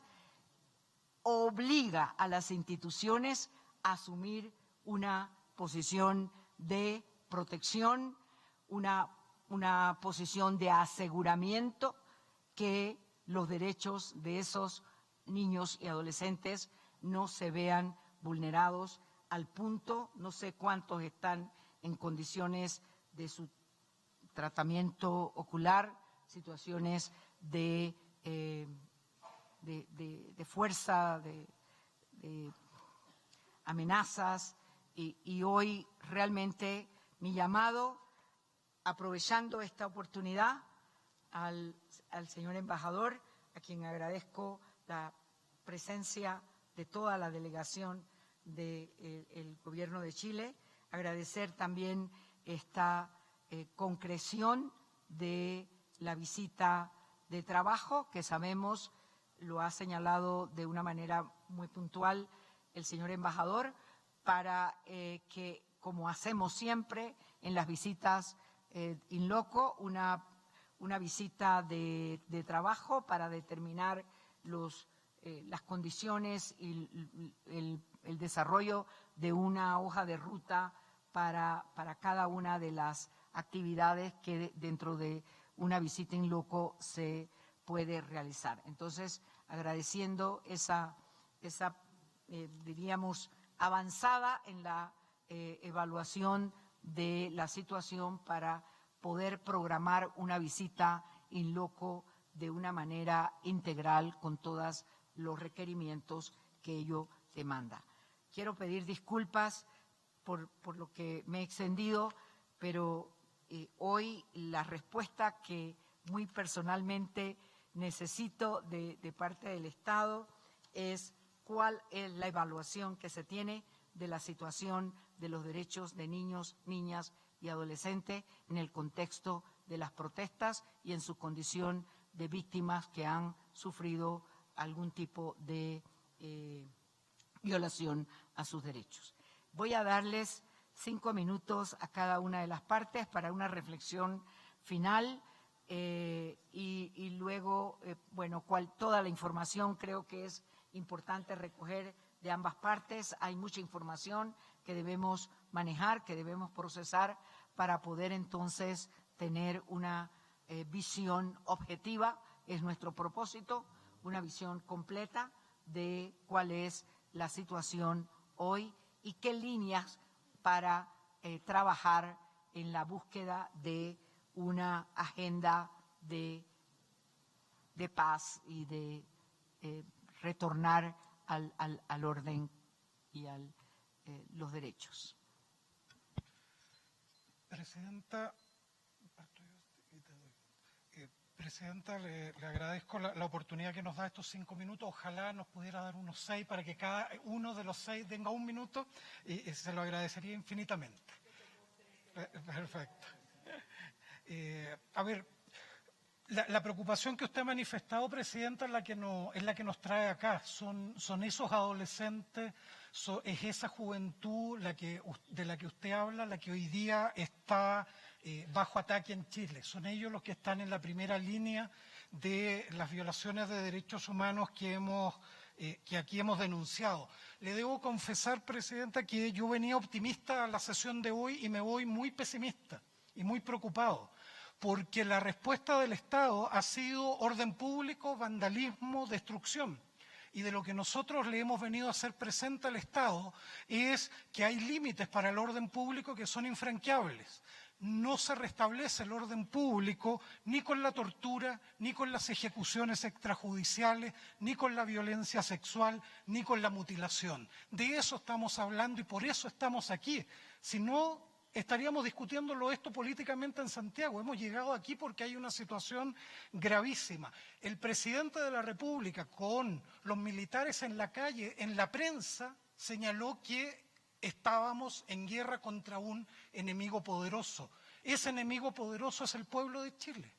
obliga a las instituciones a asumir una posición de protección, una posición de aseguramiento que los derechos de esos niños y adolescentes no se vean vulnerados al punto, no sé cuántos están en condiciones de su tratamiento ocular, situaciones de fuerza, de amenazas, y hoy realmente mi llamado, aprovechando esta oportunidad, al señor embajador, a quien agradezco la presencia de toda la delegación del Gobierno de Chile, agradecer también esta concreción de la visita de trabajo, que sabemos, lo ha señalado de una manera muy puntual el señor embajador, para que, como hacemos siempre en las visitas in loco, una visita de trabajo para determinar las condiciones y el desarrollo de una hoja de ruta para cada una de las actividades que dentro de una visita in loco se puede realizar. Entonces, agradeciendo esa diríamos, avanzada en la evaluación de la situación para poder programar una visita in loco de una manera integral con todos los requerimientos que ello demanda. Quiero pedir disculpas por lo que me he extendido, pero hoy la respuesta que muy personalmente necesito de parte del Estado es cuál es la evaluación que se tiene de la situación de los derechos de niños, niñas y adolescentes en el contexto de las protestas y en su condición de víctimas que han sufrido algún tipo de violación a sus derechos. Voy a darles 5 minutos a cada una de las partes para una reflexión final y luego, toda la información creo que es importante recoger de ambas partes. Hay mucha información que debemos manejar, que debemos procesar para poder entonces tener una visión objetiva, es nuestro propósito, una visión completa de cuál es la situación hoy y qué líneas para trabajar en la búsqueda de una agenda de paz y de retornar al orden y a los derechos. Presidenta, le agradezco la oportunidad que nos da estos 5 minutos. Ojalá nos pudiera dar unos 6 para que cada uno de los 6 tenga 1 minuto y se lo agradecería infinitamente. Perfecto. A ver, la preocupación que usted ha manifestado, Presidenta, es la que nos trae acá. Son esos adolescentes, es esa juventud de la que usted habla, la que hoy día está bajo ataque en Chile. Son ellos los que están en la primera línea de las violaciones de derechos humanos que aquí hemos denunciado. Le debo confesar, Presidenta, que yo venía optimista a la sesión de hoy y me voy muy pesimista y muy preocupado, porque la respuesta del Estado ha sido orden público, vandalismo, destrucción. Y de lo que nosotros le hemos venido a hacer presente al Estado es que hay límites para el orden público que son infranqueables. No se restablece el orden público ni con la tortura, ni con las ejecuciones extrajudiciales, ni con la violencia sexual, ni con la mutilación. De eso estamos hablando y por eso estamos aquí. Si no, estaríamos discutiéndolo esto políticamente en Santiago. Hemos llegado aquí porque hay una situación gravísima. El presidente de la República, con los militares en la calle, en la prensa, señaló que estábamos en guerra contra un enemigo poderoso. Ese enemigo poderoso es el pueblo de Chile.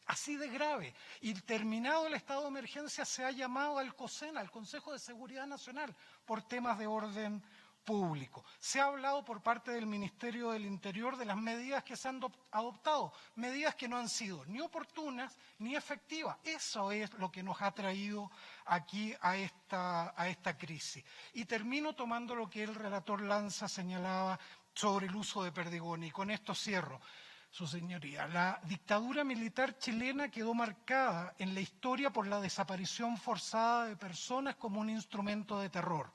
Así de grave. Y terminado el estado de emergencia se ha llamado al COSENA, al Consejo de Seguridad Nacional, por temas de orden público. Se ha hablado por parte del Ministerio del Interior de las medidas que se han adoptado, medidas que no han sido ni oportunas ni efectivas. Eso es lo que nos ha traído aquí a esta crisis. Y termino tomando lo que el relator Lanza señalaba sobre el uso de perdigones, y con esto cierro. Su señoría, la dictadura militar chilena quedó marcada en la historia por la desaparición forzada de personas como un instrumento de terror.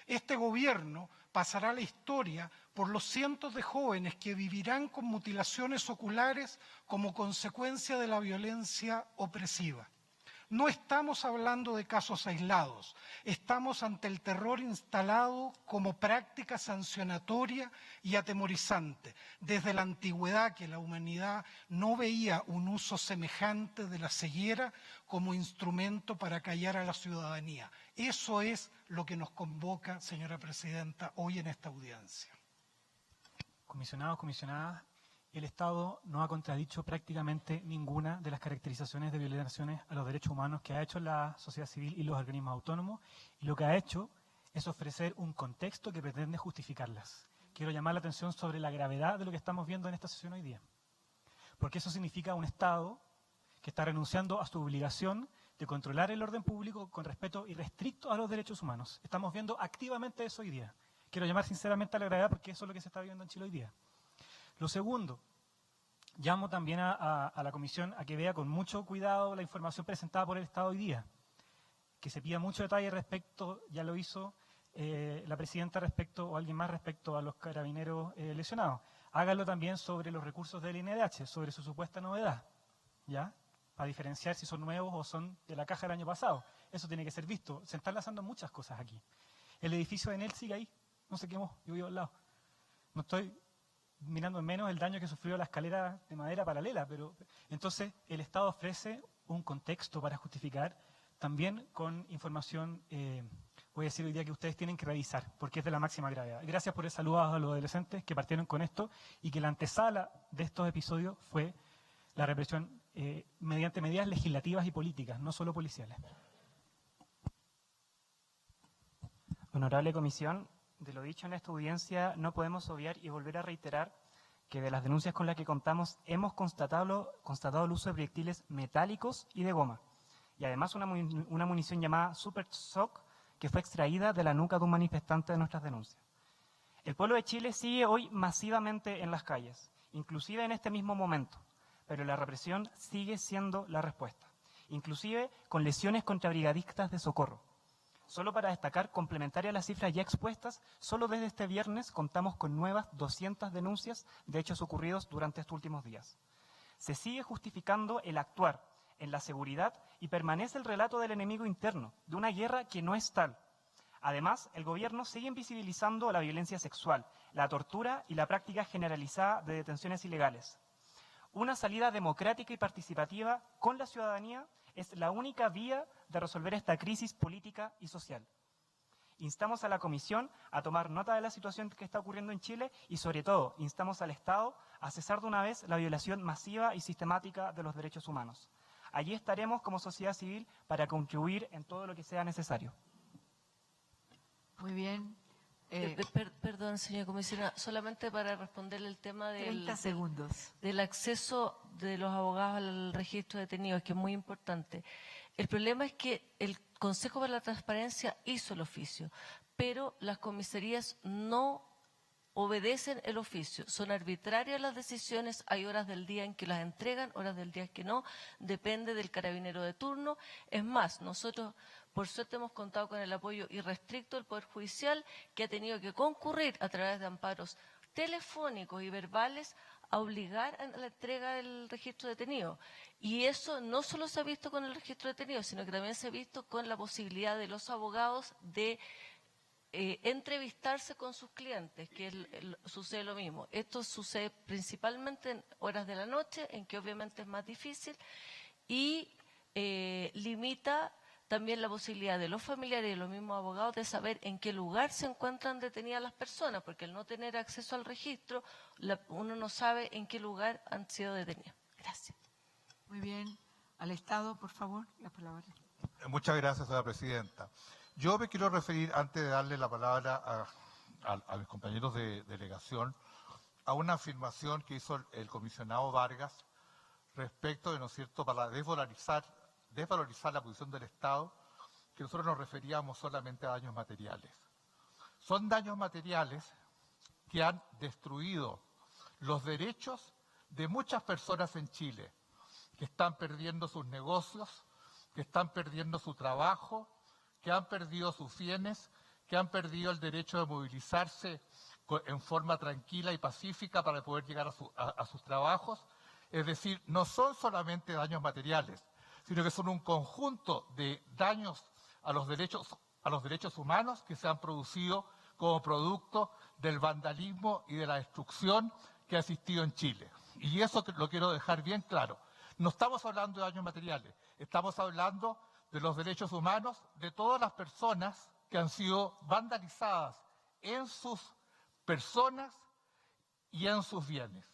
Este gobierno pasará a la historia por los cientos de jóvenes que vivirán con mutilaciones oculares como consecuencia de la violencia opresiva. No estamos hablando de casos aislados, estamos ante el terror instalado como práctica sancionatoria y atemorizante, desde la antigüedad que la humanidad no veía un uso semejante de la ceguera como instrumento para callar a la ciudadanía. Eso es lo que nos convoca, señora presidenta, hoy en esta audiencia. Comisionados, comisionadas, el Estado no ha contradicho prácticamente ninguna de las caracterizaciones de violaciones a los derechos humanos que ha hecho la sociedad civil y los organismos autónomos, y lo que ha hecho es ofrecer un contexto que pretende justificarlas. Quiero llamar la atención sobre la gravedad de lo que estamos viendo en esta sesión hoy día, porque eso significa un Estado que está renunciando a su obligación de controlar el orden público con respeto irrestricto a los derechos humanos. Estamos viendo activamente eso hoy día. Quiero llamar sinceramente a la gravedad porque eso es lo que se está viendo en Chile hoy día. Lo segundo, llamo también a la Comisión a que vea con mucho cuidado la información presentada por el Estado hoy día, que se pida mucho detalle respecto, ya lo hizo la Presidenta respecto, o alguien más respecto a los carabineros lesionados. Hágalo también sobre los recursos del INDH, sobre su supuesta novedad, ¿ya? Para diferenciar si son nuevos o son de la caja del año pasado. Eso tiene que ser visto. Se están lanzando muchas cosas aquí. El edificio de Enel sigue ahí, no se quemó, yo vivo al lado. No estoy mirando en menos el daño que sufrió la escalera de madera paralela, pero entonces el Estado ofrece un contexto para justificar, también con información, voy a decir hoy día que ustedes tienen que revisar, porque es de la máxima gravedad. Gracias por el saludo a los adolescentes que partieron con esto, y que la antesala de estos episodios fue la represión mediante medidas legislativas y políticas, no solo policiales. Honorable Comisión, de lo dicho en esta audiencia, no podemos obviar y volver a reiterar que de las denuncias con las que contamos hemos constatado el uso de proyectiles metálicos y de goma, y además una munición llamada Super Shock que fue extraída de la nuca de un manifestante de nuestras denuncias. El pueblo de Chile sigue hoy masivamente en las calles, inclusive en este mismo momento, pero la represión sigue siendo la respuesta, inclusive con lesiones contra brigadistas de socorro. Solo para destacar, complementaria a las cifras ya expuestas, solo desde este viernes contamos con nuevas 200 denuncias de hechos ocurridos durante estos últimos días. Se sigue justificando el actuar en la seguridad y permanece el relato del enemigo interno, de una guerra que no es tal. Además, el gobierno sigue invisibilizando la violencia sexual, la tortura y la práctica generalizada de detenciones ilegales. Una salida democrática y participativa con la ciudadanía es la única vía de resolver esta crisis política y social. Instamos a la Comisión a tomar nota de la situación que está ocurriendo en Chile y, sobre todo, instamos al Estado a cesar de una vez la violación masiva y sistemática de los derechos humanos. Allí estaremos como sociedad civil para contribuir en todo lo que sea necesario. Muy bien. Perdón, señora comisionada, solamente para responderle el tema 30 segundos. del acceso de los abogados al registro de detenidos, que es muy importante. El problema es que el Consejo para la Transparencia hizo el oficio, pero las comisarías no obedecen el oficio. Son arbitrarias las decisiones, hay horas del día en que las entregan, horas del día en que no, depende del carabinero de turno. Es más, nosotros por suerte hemos contado con el apoyo irrestricto del Poder Judicial, que ha tenido que concurrir a través de amparos telefónicos y verbales a obligar a la entrega del registro detenido. Y eso no solo se ha visto con el registro detenido, sino que también se ha visto con la posibilidad de los abogados de entrevistarse con sus clientes, que sucede lo mismo. Esto sucede principalmente en horas de la noche, en que obviamente es más difícil, y limita también la posibilidad de los familiares y de los mismos abogados de saber en qué lugar se encuentran detenidas las personas, porque al no tener acceso al registro, uno no sabe en qué lugar han sido detenidas. Gracias. Muy bien. Al Estado, por favor, la palabra. Muchas gracias, señora presidenta. Yo me quiero referir, antes de darle la palabra a mis compañeros de delegación, a una afirmación que hizo el comisionado Vargas respecto de, ¿no es cierto?, para desvalorizar la posición del Estado, que nosotros nos referíamos solamente a daños materiales. Son daños materiales que han destruido los derechos de muchas personas en Chile, que están perdiendo sus negocios, que están perdiendo su trabajo, que han perdido sus bienes, que han perdido el derecho de movilizarse en forma tranquila y pacífica para poder llegar a sus trabajos. Es decir, no son solamente daños materiales, sino que son un conjunto de daños a los derechos humanos que se han producido como producto del vandalismo y de la destrucción que ha existido en Chile. Y eso lo quiero dejar bien claro. No estamos hablando de daños materiales, estamos hablando de los derechos humanos de todas las personas que han sido vandalizadas en sus personas y en sus bienes.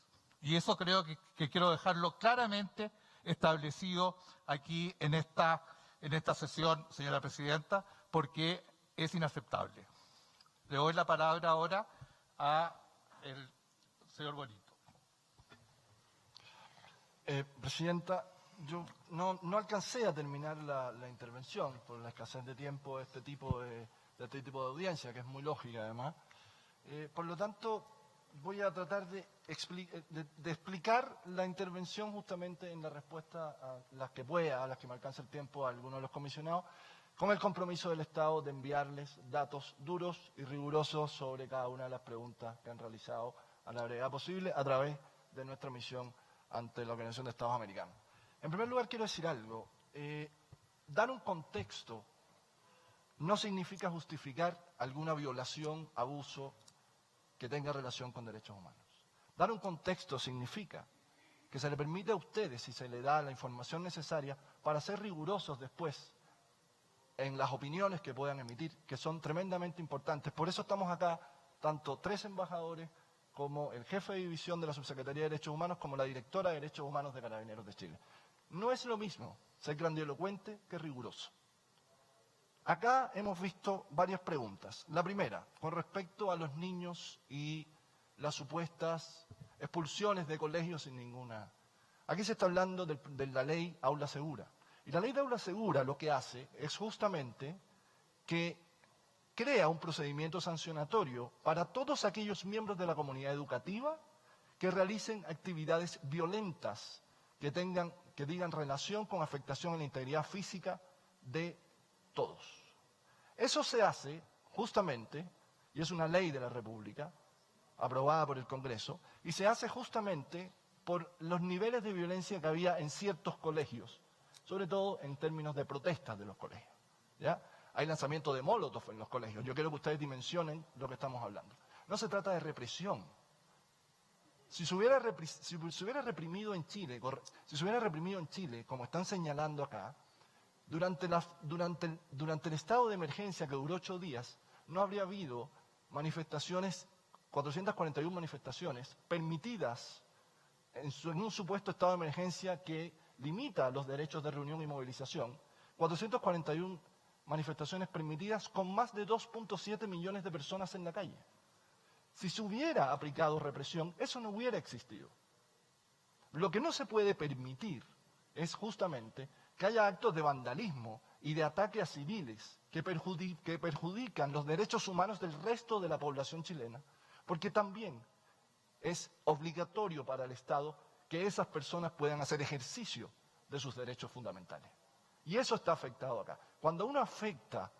Y eso creo que quiero dejarlo claramente establecido aquí en esta sesión, señora presidenta, porque es inaceptable. Le doy la palabra ahora al señor Bonito. Presidenta, yo no alcancé a terminar la intervención por la escasez de tiempo de este tipo de audiencia, que es muy lógica además. Por lo tanto, voy a tratar de explicar la intervención justamente en la respuesta a las que pueda, a las que me alcance el tiempo a algunos de los comisionados, con el compromiso del Estado de enviarles datos duros y rigurosos sobre cada una de las preguntas que han realizado a la brevedad posible a través de nuestra misión ante la Organización de Estados Americanos. En primer lugar, quiero decir algo. Dar un contexto no significa justificar alguna violación, abuso que tenga relación con derechos humanos. Dar un contexto significa que se le permite a ustedes, si se le da la información necesaria, para ser rigurosos después en las opiniones que puedan emitir, que son tremendamente importantes. Por eso estamos acá, tanto 3 embajadores, como el jefe de división de la Subsecretaría de Derechos Humanos, como la directora de Derechos Humanos de Carabineros de Chile. No es lo mismo ser grandilocuente que riguroso. Acá hemos visto varias preguntas. La primera, con respecto a los niños y las supuestas expulsiones de colegios sin ninguna. Aquí se está hablando de la ley Aula Segura. Y la ley de Aula Segura lo que hace es justamente que crea un procedimiento sancionatorio para todos aquellos miembros de la comunidad educativa que realicen actividades violentas que digan relación con afectación en la integridad física de todos. Eso se hace justamente, y es una ley de la República, aprobada por el Congreso, y se hace justamente por los niveles de violencia que había en ciertos colegios, sobre todo en términos de protestas de los colegios. ¿Ya? Hay lanzamiento de molotov en los colegios. Yo quiero que ustedes dimensionen lo que estamos hablando. No se trata de represión. Si se hubiera reprimido en Chile, como están señalando acá, durante el estado de emergencia que duró 8 días, no habría habido manifestaciones, 441 manifestaciones permitidas en un supuesto estado de emergencia que limita los derechos de reunión y movilización, 441 manifestaciones permitidas con más de 2.7 millones de personas en la calle. Si se hubiera aplicado represión, eso no hubiera existido. Lo que no se puede permitir es justamente que haya actos de vandalismo y de ataque a civiles que perjudican los derechos humanos del resto de la población chilena, porque también es obligatorio para el Estado que esas personas puedan hacer ejercicio de sus derechos fundamentales. Y eso está afectado acá. Cuando uno afecta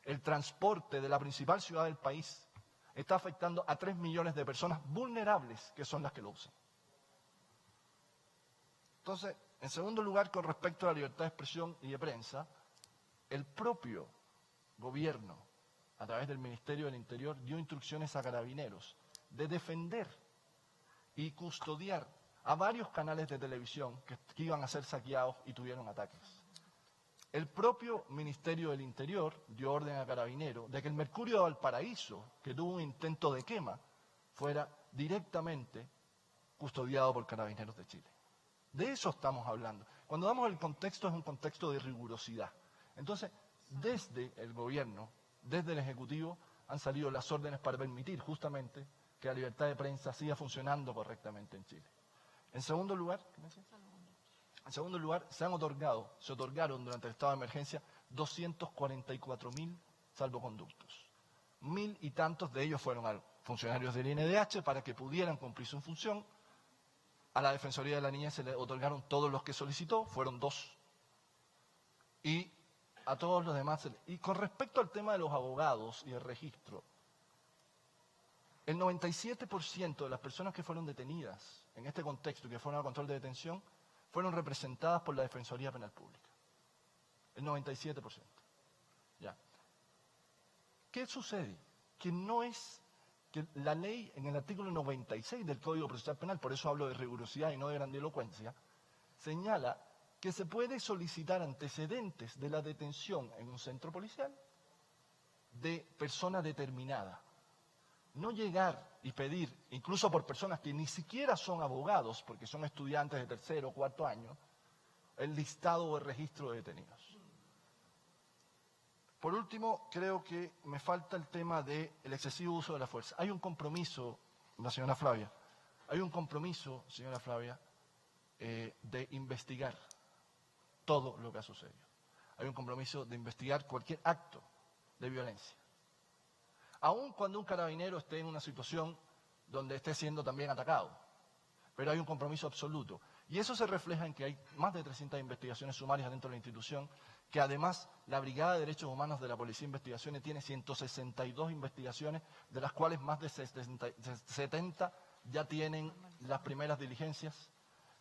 el transporte de la principal ciudad del país, está afectando a 3 millones de personas vulnerables que son las que lo usan. Entonces, en segundo lugar, con respecto a la libertad de expresión y de prensa, el propio gobierno, a través del Ministerio del Interior, dio instrucciones a Carabineros de defender y custodiar a varios canales de televisión que iban a ser saqueados y tuvieron ataques. El propio Ministerio del Interior dio orden a Carabineros de que el Mercurio de Valparaíso, que tuvo un intento de quema, fuera directamente custodiado por Carabineros de Chile. De eso estamos hablando. Cuando damos el contexto, es un contexto de rigurosidad. Entonces, desde el gobierno, desde el Ejecutivo, han salido las órdenes para permitir justamente que la libertad de prensa siga funcionando correctamente en Chile. En segundo lugar, se otorgaron durante el estado de emergencia 244.000 salvoconductos. 1.000 y tantos de ellos fueron a funcionarios del INDH para que pudieran cumplir su función. A la Defensoría de la Niñez se le otorgaron todos los que solicitó, fueron 2. Y a todos los demás. Y con respecto al tema de los abogados y el registro, el 97% de las personas que fueron detenidas en este contexto y que fueron al control de detención fueron representadas por la Defensoría Penal Pública. El 97%. Ya. ¿Qué sucede? Que no es que la ley en el artículo 96 del Código Procesal Penal, por eso hablo de rigurosidad y no de grandilocuencia, señala que se puede solicitar antecedentes de la detención en un centro policial de persona determinada. No llegar y pedir, incluso por personas que ni siquiera son abogados, porque son estudiantes de tercero o cuarto año, el listado o el registro de detenidos. Por último, creo que me falta el tema del excesivo uso de la fuerza. Hay un compromiso, señora Flavia, de investigar todo lo que ha sucedido. Hay un compromiso de investigar cualquier acto de violencia. Aun cuando un carabinero esté en una situación donde esté siendo también atacado. Pero hay un compromiso absoluto. Y eso se refleja en que hay más de 300 investigaciones sumarias dentro de la institución, que además la Brigada de Derechos Humanos de la Policía de Investigaciones tiene 162 investigaciones, de las cuales más de 70 ya tienen las primeras diligencias.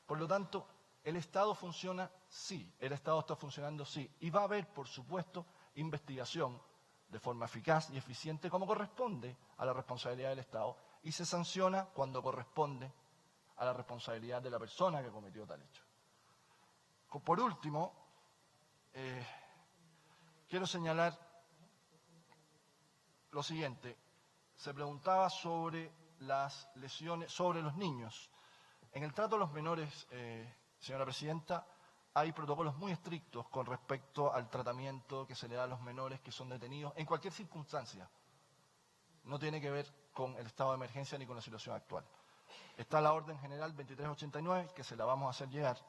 Por lo tanto, el Estado funciona, sí. El Estado está funcionando, sí. Y va a haber, por supuesto, investigación de forma eficaz y eficiente, como corresponde a la responsabilidad del Estado, y se sanciona cuando corresponde a la responsabilidad de la persona que cometió tal hecho. Por último, quiero señalar lo siguiente. Se preguntaba sobre las lesiones, sobre los niños. En el trato de los menores, señora Presidenta, hay protocolos muy estrictos con respecto al tratamiento que se le da a los menores que son detenidos en cualquier circunstancia. No tiene que ver con el estado de emergencia ni con la situación actual. Está la Orden General 2389, que se la vamos a hacer llegar,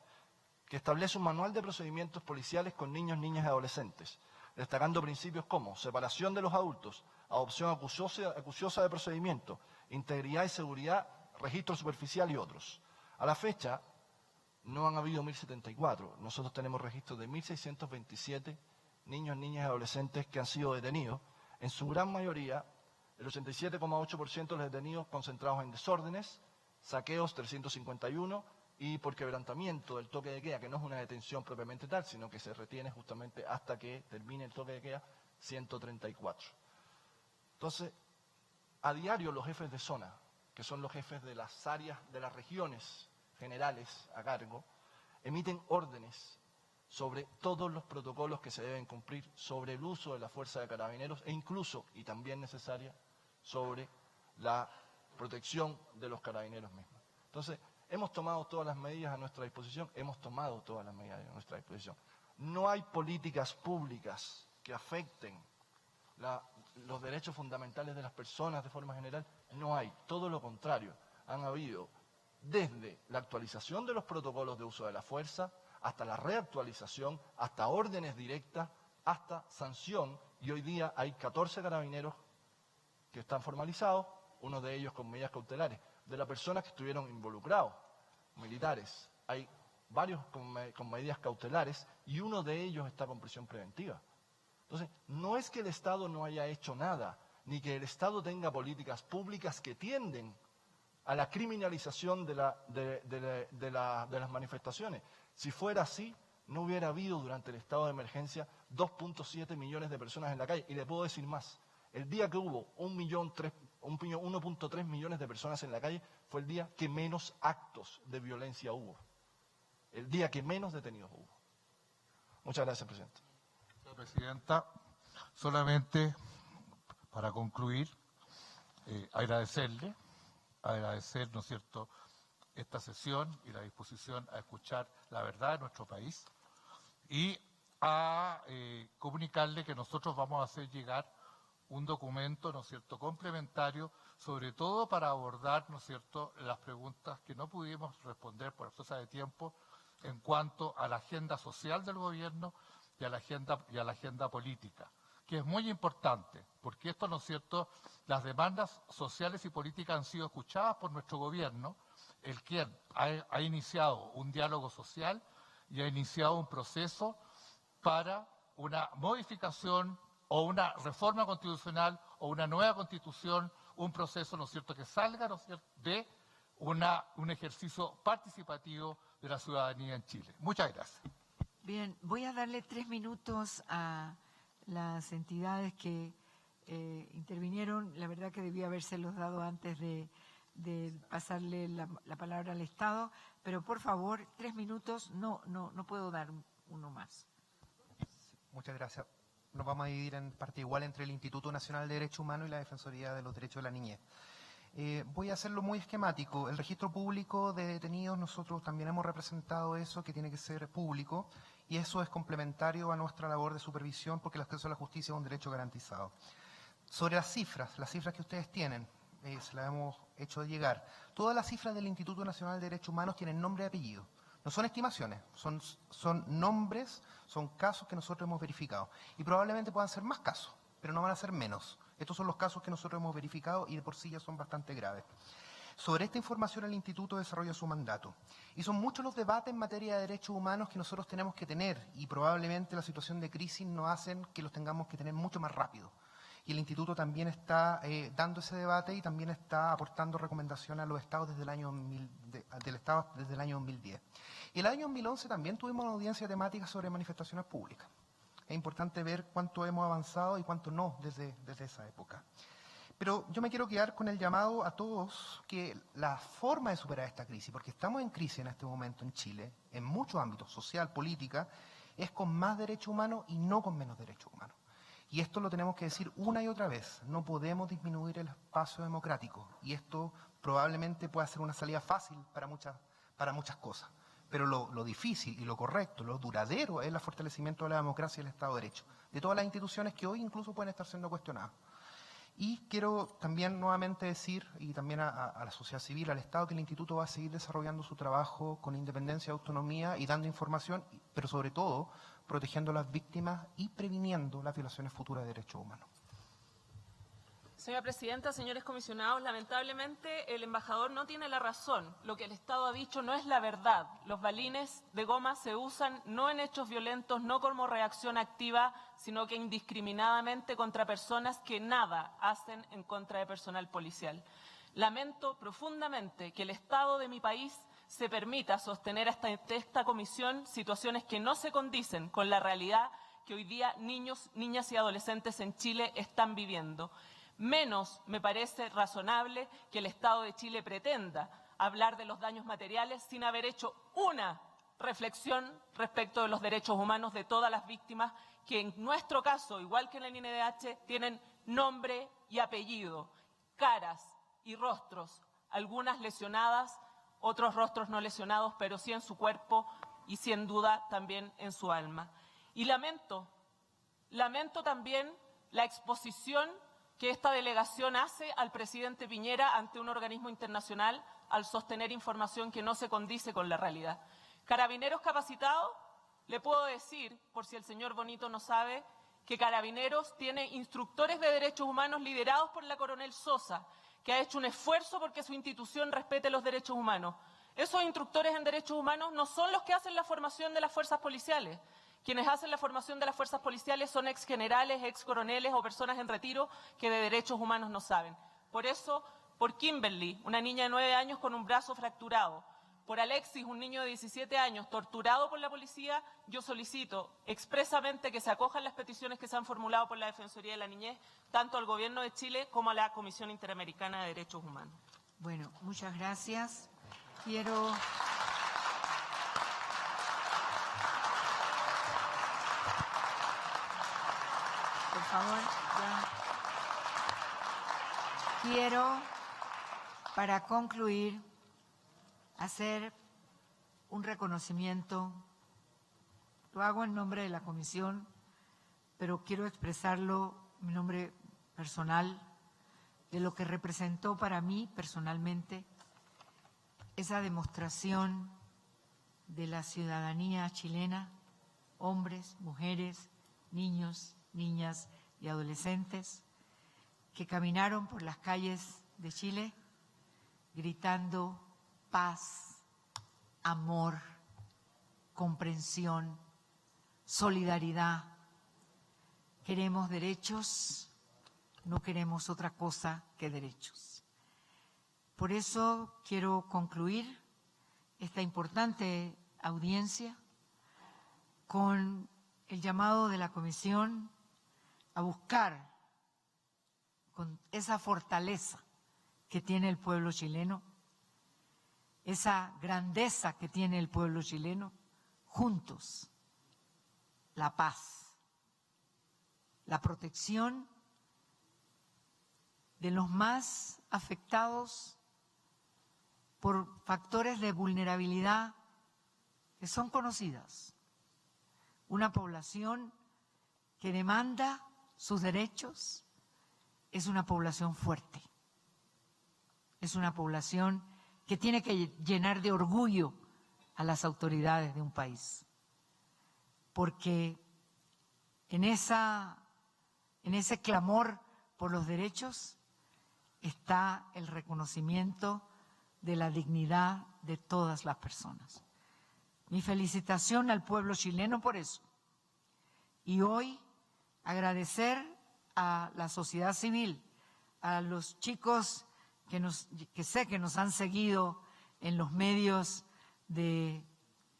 que establece un manual de procedimientos policiales con niños, niñas y adolescentes, destacando principios como separación de los adultos, adopción acuciosa de procedimiento, integridad y seguridad, registro superficial y otros. A la fecha, no han habido 1.074. Nosotros tenemos registros de 1.627 niños, niñas y adolescentes que han sido detenidos. En su gran mayoría, el 87,8% de los detenidos concentrados en desórdenes, saqueos 351 y por quebrantamiento del toque de queda, que no es una detención propiamente tal, sino que se retiene justamente hasta que termine el toque de queda, 134. Entonces, a diario los jefes de zona, que son los jefes de las áreas, de las regiones generales a cargo, emiten órdenes sobre todos los protocolos que se deben cumplir sobre el uso de la fuerza de carabineros e incluso, y también necesaria, sobre la protección de los carabineros mismos. Entonces, hemos tomado todas las medidas a nuestra disposición, No hay políticas públicas que afecten los derechos fundamentales de las personas de forma general, no hay, todo lo contrario, han habido desde la actualización de los protocolos de uso de la fuerza, hasta la reactualización, hasta órdenes directas, hasta sanción, y hoy día hay 14 carabineros que están formalizados, uno de ellos con medidas cautelares. De las personas que estuvieron involucrados, militares, hay varios con medidas cautelares y uno de ellos está con prisión preventiva. Entonces, no es que el Estado no haya hecho nada, ni que el Estado tenga políticas públicas que tienden a la criminalización de las manifestaciones. Si fuera así, no hubiera habido durante el estado de emergencia 2.7 millones de personas en la calle. Y le puedo decir más, el día que hubo 1.3 millones de personas en la calle fue el día que menos actos de violencia hubo. El día que menos detenidos hubo. Muchas gracias, Presidente. Señora Presidenta, solamente para concluir, agradecer, ¿no es cierto?, esta sesión y la disposición a escuchar la verdad de nuestro país y a comunicarle que nosotros vamos a hacer llegar un documento, ¿no es cierto?, complementario, sobre todo para abordar, ¿no es cierto?, las preguntas que no pudimos responder por falta de tiempo en cuanto a la agenda social del gobierno y a la agenda política, que es muy importante, porque esto, ¿no es cierto?, las demandas sociales y políticas han sido escuchadas por nuestro gobierno, el quien ha iniciado un diálogo social y ha iniciado un proceso para una modificación o una reforma constitucional o una nueva constitución, un proceso, ¿no es cierto?, que salga, ¿no es cierto?, de un ejercicio participativo de la ciudadanía en Chile. Muchas gracias. Bien, voy a darle 3 minutos a las entidades que intervinieron. La verdad que debía habérselos dado antes de pasarle la palabra al Estado, pero por favor, 3 minutos, no puedo dar uno más. Muchas gracias. Nos vamos a dividir en parte igual entre el Instituto Nacional de Derechos Humanos y la Defensoría de los Derechos de la Niñez. Voy a hacerlo muy esquemático. El registro público de detenidos, nosotros también hemos representado eso, que tiene que ser público, y eso es complementario a nuestra labor de supervisión porque el acceso a la justicia es un derecho garantizado. Sobre las cifras que ustedes tienen, se las hemos hecho llegar. Todas las cifras del Instituto Nacional de Derechos Humanos tienen nombre y apellido. No son estimaciones, son nombres, son casos que nosotros hemos verificado. Y probablemente puedan ser más casos, pero no van a ser menos. Estos son los casos que nosotros hemos verificado y de por sí ya son bastante graves. Sobre esta información el Instituto desarrolla su mandato. Y son muchos los debates en materia de derechos humanos que nosotros tenemos que tener y probablemente la situación de crisis nos hacen que los tengamos que tener mucho más rápido. Y el Instituto también está dando ese debate y también está aportando recomendaciones a los estados desde el año 2010. Y el año 2011 también tuvimos una audiencia temática sobre manifestaciones públicas. Es importante ver cuánto hemos avanzado y cuánto no desde esa época. Pero yo me quiero quedar con el llamado a todos que la forma de superar esta crisis, porque estamos en crisis en este momento en Chile, en muchos ámbitos, social, política, es con más derechos humanos y no con menos derechos humanos. Y esto lo tenemos que decir una y otra vez. No podemos disminuir el espacio democrático. Y esto probablemente pueda ser una salida fácil para muchas cosas. Pero lo difícil y lo correcto, lo duradero, es el fortalecimiento de la democracia y el Estado de Derecho. De todas las instituciones que hoy incluso pueden estar siendo cuestionadas. Y quiero también nuevamente decir, y también a la sociedad civil, al Estado, que el Instituto va a seguir desarrollando su trabajo con independencia y autonomía y dando información, pero sobre todo protegiendo a las víctimas y previniendo las violaciones futuras de derechos humanos. Señora Presidenta, señores comisionados, lamentablemente el embajador no tiene la razón. Lo que el Estado ha dicho no es la verdad. Los balines de goma se usan no en hechos violentos, no como reacción activa, sino que indiscriminadamente contra personas que nada hacen en contra de personal policial. Lamento profundamente que el Estado de mi país se permita sostener hasta esta comisión situaciones que no se condicen con la realidad que hoy día niños, niñas y adolescentes en Chile están viviendo. Menos me parece razonable que el Estado de Chile pretenda hablar de los daños materiales sin haber hecho una reflexión respecto de los derechos humanos de todas las víctimas que en nuestro caso, igual que en el INDH, tienen nombre y apellido, caras y rostros, algunas lesionadas, otros rostros no lesionados, pero sí en su cuerpo y sin duda también en su alma. Y lamento también la exposición que esta delegación hace al presidente Piñera ante un organismo internacional al sostener información que no se condice con la realidad. Carabineros capacitados, le puedo decir, por si el señor Bonito no sabe, que Carabineros tiene instructores de derechos humanos liderados por la coronel Sosa, que ha hecho un esfuerzo porque su institución respete los derechos humanos. Esos instructores en derechos humanos no son los que hacen la formación de las fuerzas policiales. Quienes hacen la formación de las fuerzas policiales son ex generales, ex coroneles o personas en retiro que de derechos humanos no saben. Por eso, por Kimberly, una niña de 9 años con un brazo fracturado, por Alexis, un niño de 17 años torturado por la policía, yo solicito expresamente que se acojan las peticiones que se han formulado por la Defensoría de la Niñez, tanto al Gobierno de Chile como a la Comisión Interamericana de Derechos Humanos. Bueno, muchas gracias. Quiero... Por favor, ya. Quiero, para concluir, hacer un reconocimiento. Lo hago en nombre de la comisión, pero quiero expresarlo en mi nombre personal, de lo que representó para mí personalmente esa demostración de la ciudadanía chilena, hombres, mujeres, niños, niñas y adolescentes, que caminaron por las calles de Chile gritando paz, amor, comprensión, solidaridad. Queremos derechos, no queremos otra cosa que derechos. Por eso quiero concluir esta importante audiencia con el llamado de la Comisión a buscar con esa fortaleza que tiene el pueblo chileno, esa grandeza que tiene el pueblo chileno, juntos, la paz, la protección de los más afectados por factores de vulnerabilidad que son conocidas. Una población que demanda sus derechos es una población fuerte, es una población que tiene que llenar de orgullo a las autoridades de un país, porque en ese clamor por los derechos está el reconocimiento de la dignidad de todas las personas. Mi felicitación al pueblo chileno por eso. Y hoy agradecer a la sociedad civil, a los chicos que sé que nos han seguido en los medios de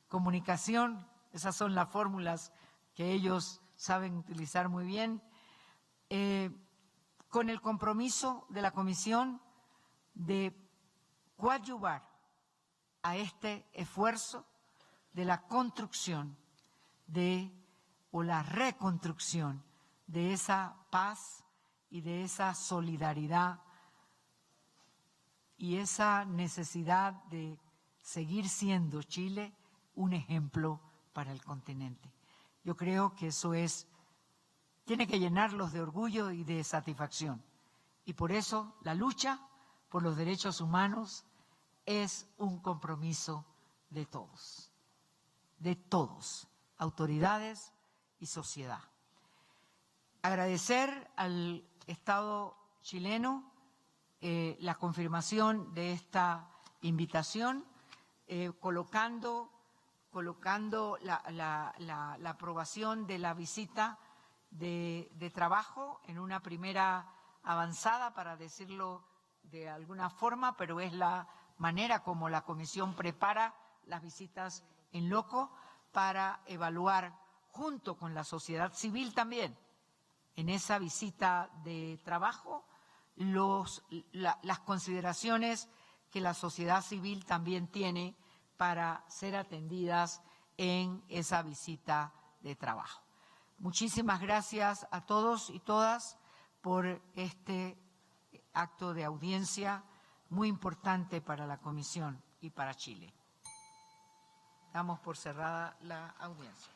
comunicación. Esas son las fórmulas que ellos saben utilizar muy bien, con el compromiso de la Comisión de coadyuvar a este esfuerzo de la construcción o la reconstrucción de esa paz y de esa solidaridad y esa necesidad de seguir siendo Chile un ejemplo para el continente. Yo creo que eso tiene que llenarlos de orgullo y de satisfacción. Y por eso la lucha por los derechos humanos es un compromiso de todos, autoridades y sociedad. Agradecer al Estado chileno la confirmación de esta invitación, colocando la aprobación de la visita de trabajo en una primera avanzada, para decirlo de alguna forma, pero es la manera como la Comisión prepara las visitas en loco para evaluar junto con la sociedad civil también en esa visita de trabajo las consideraciones que la sociedad civil también tiene para ser atendidas en esa visita de trabajo. Muchísimas gracias a todos y todas por este acto de audiencia muy importante para la Comisión y para Chile. Damos por cerrada la audiencia.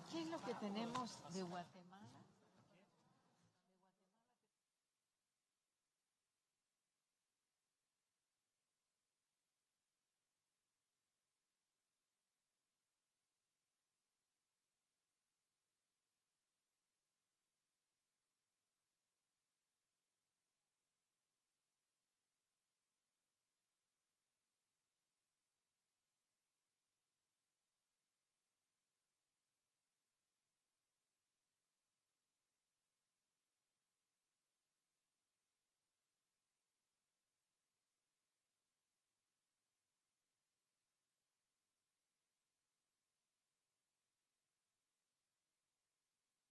¿Qué es lo que tenemos de WhatsApp?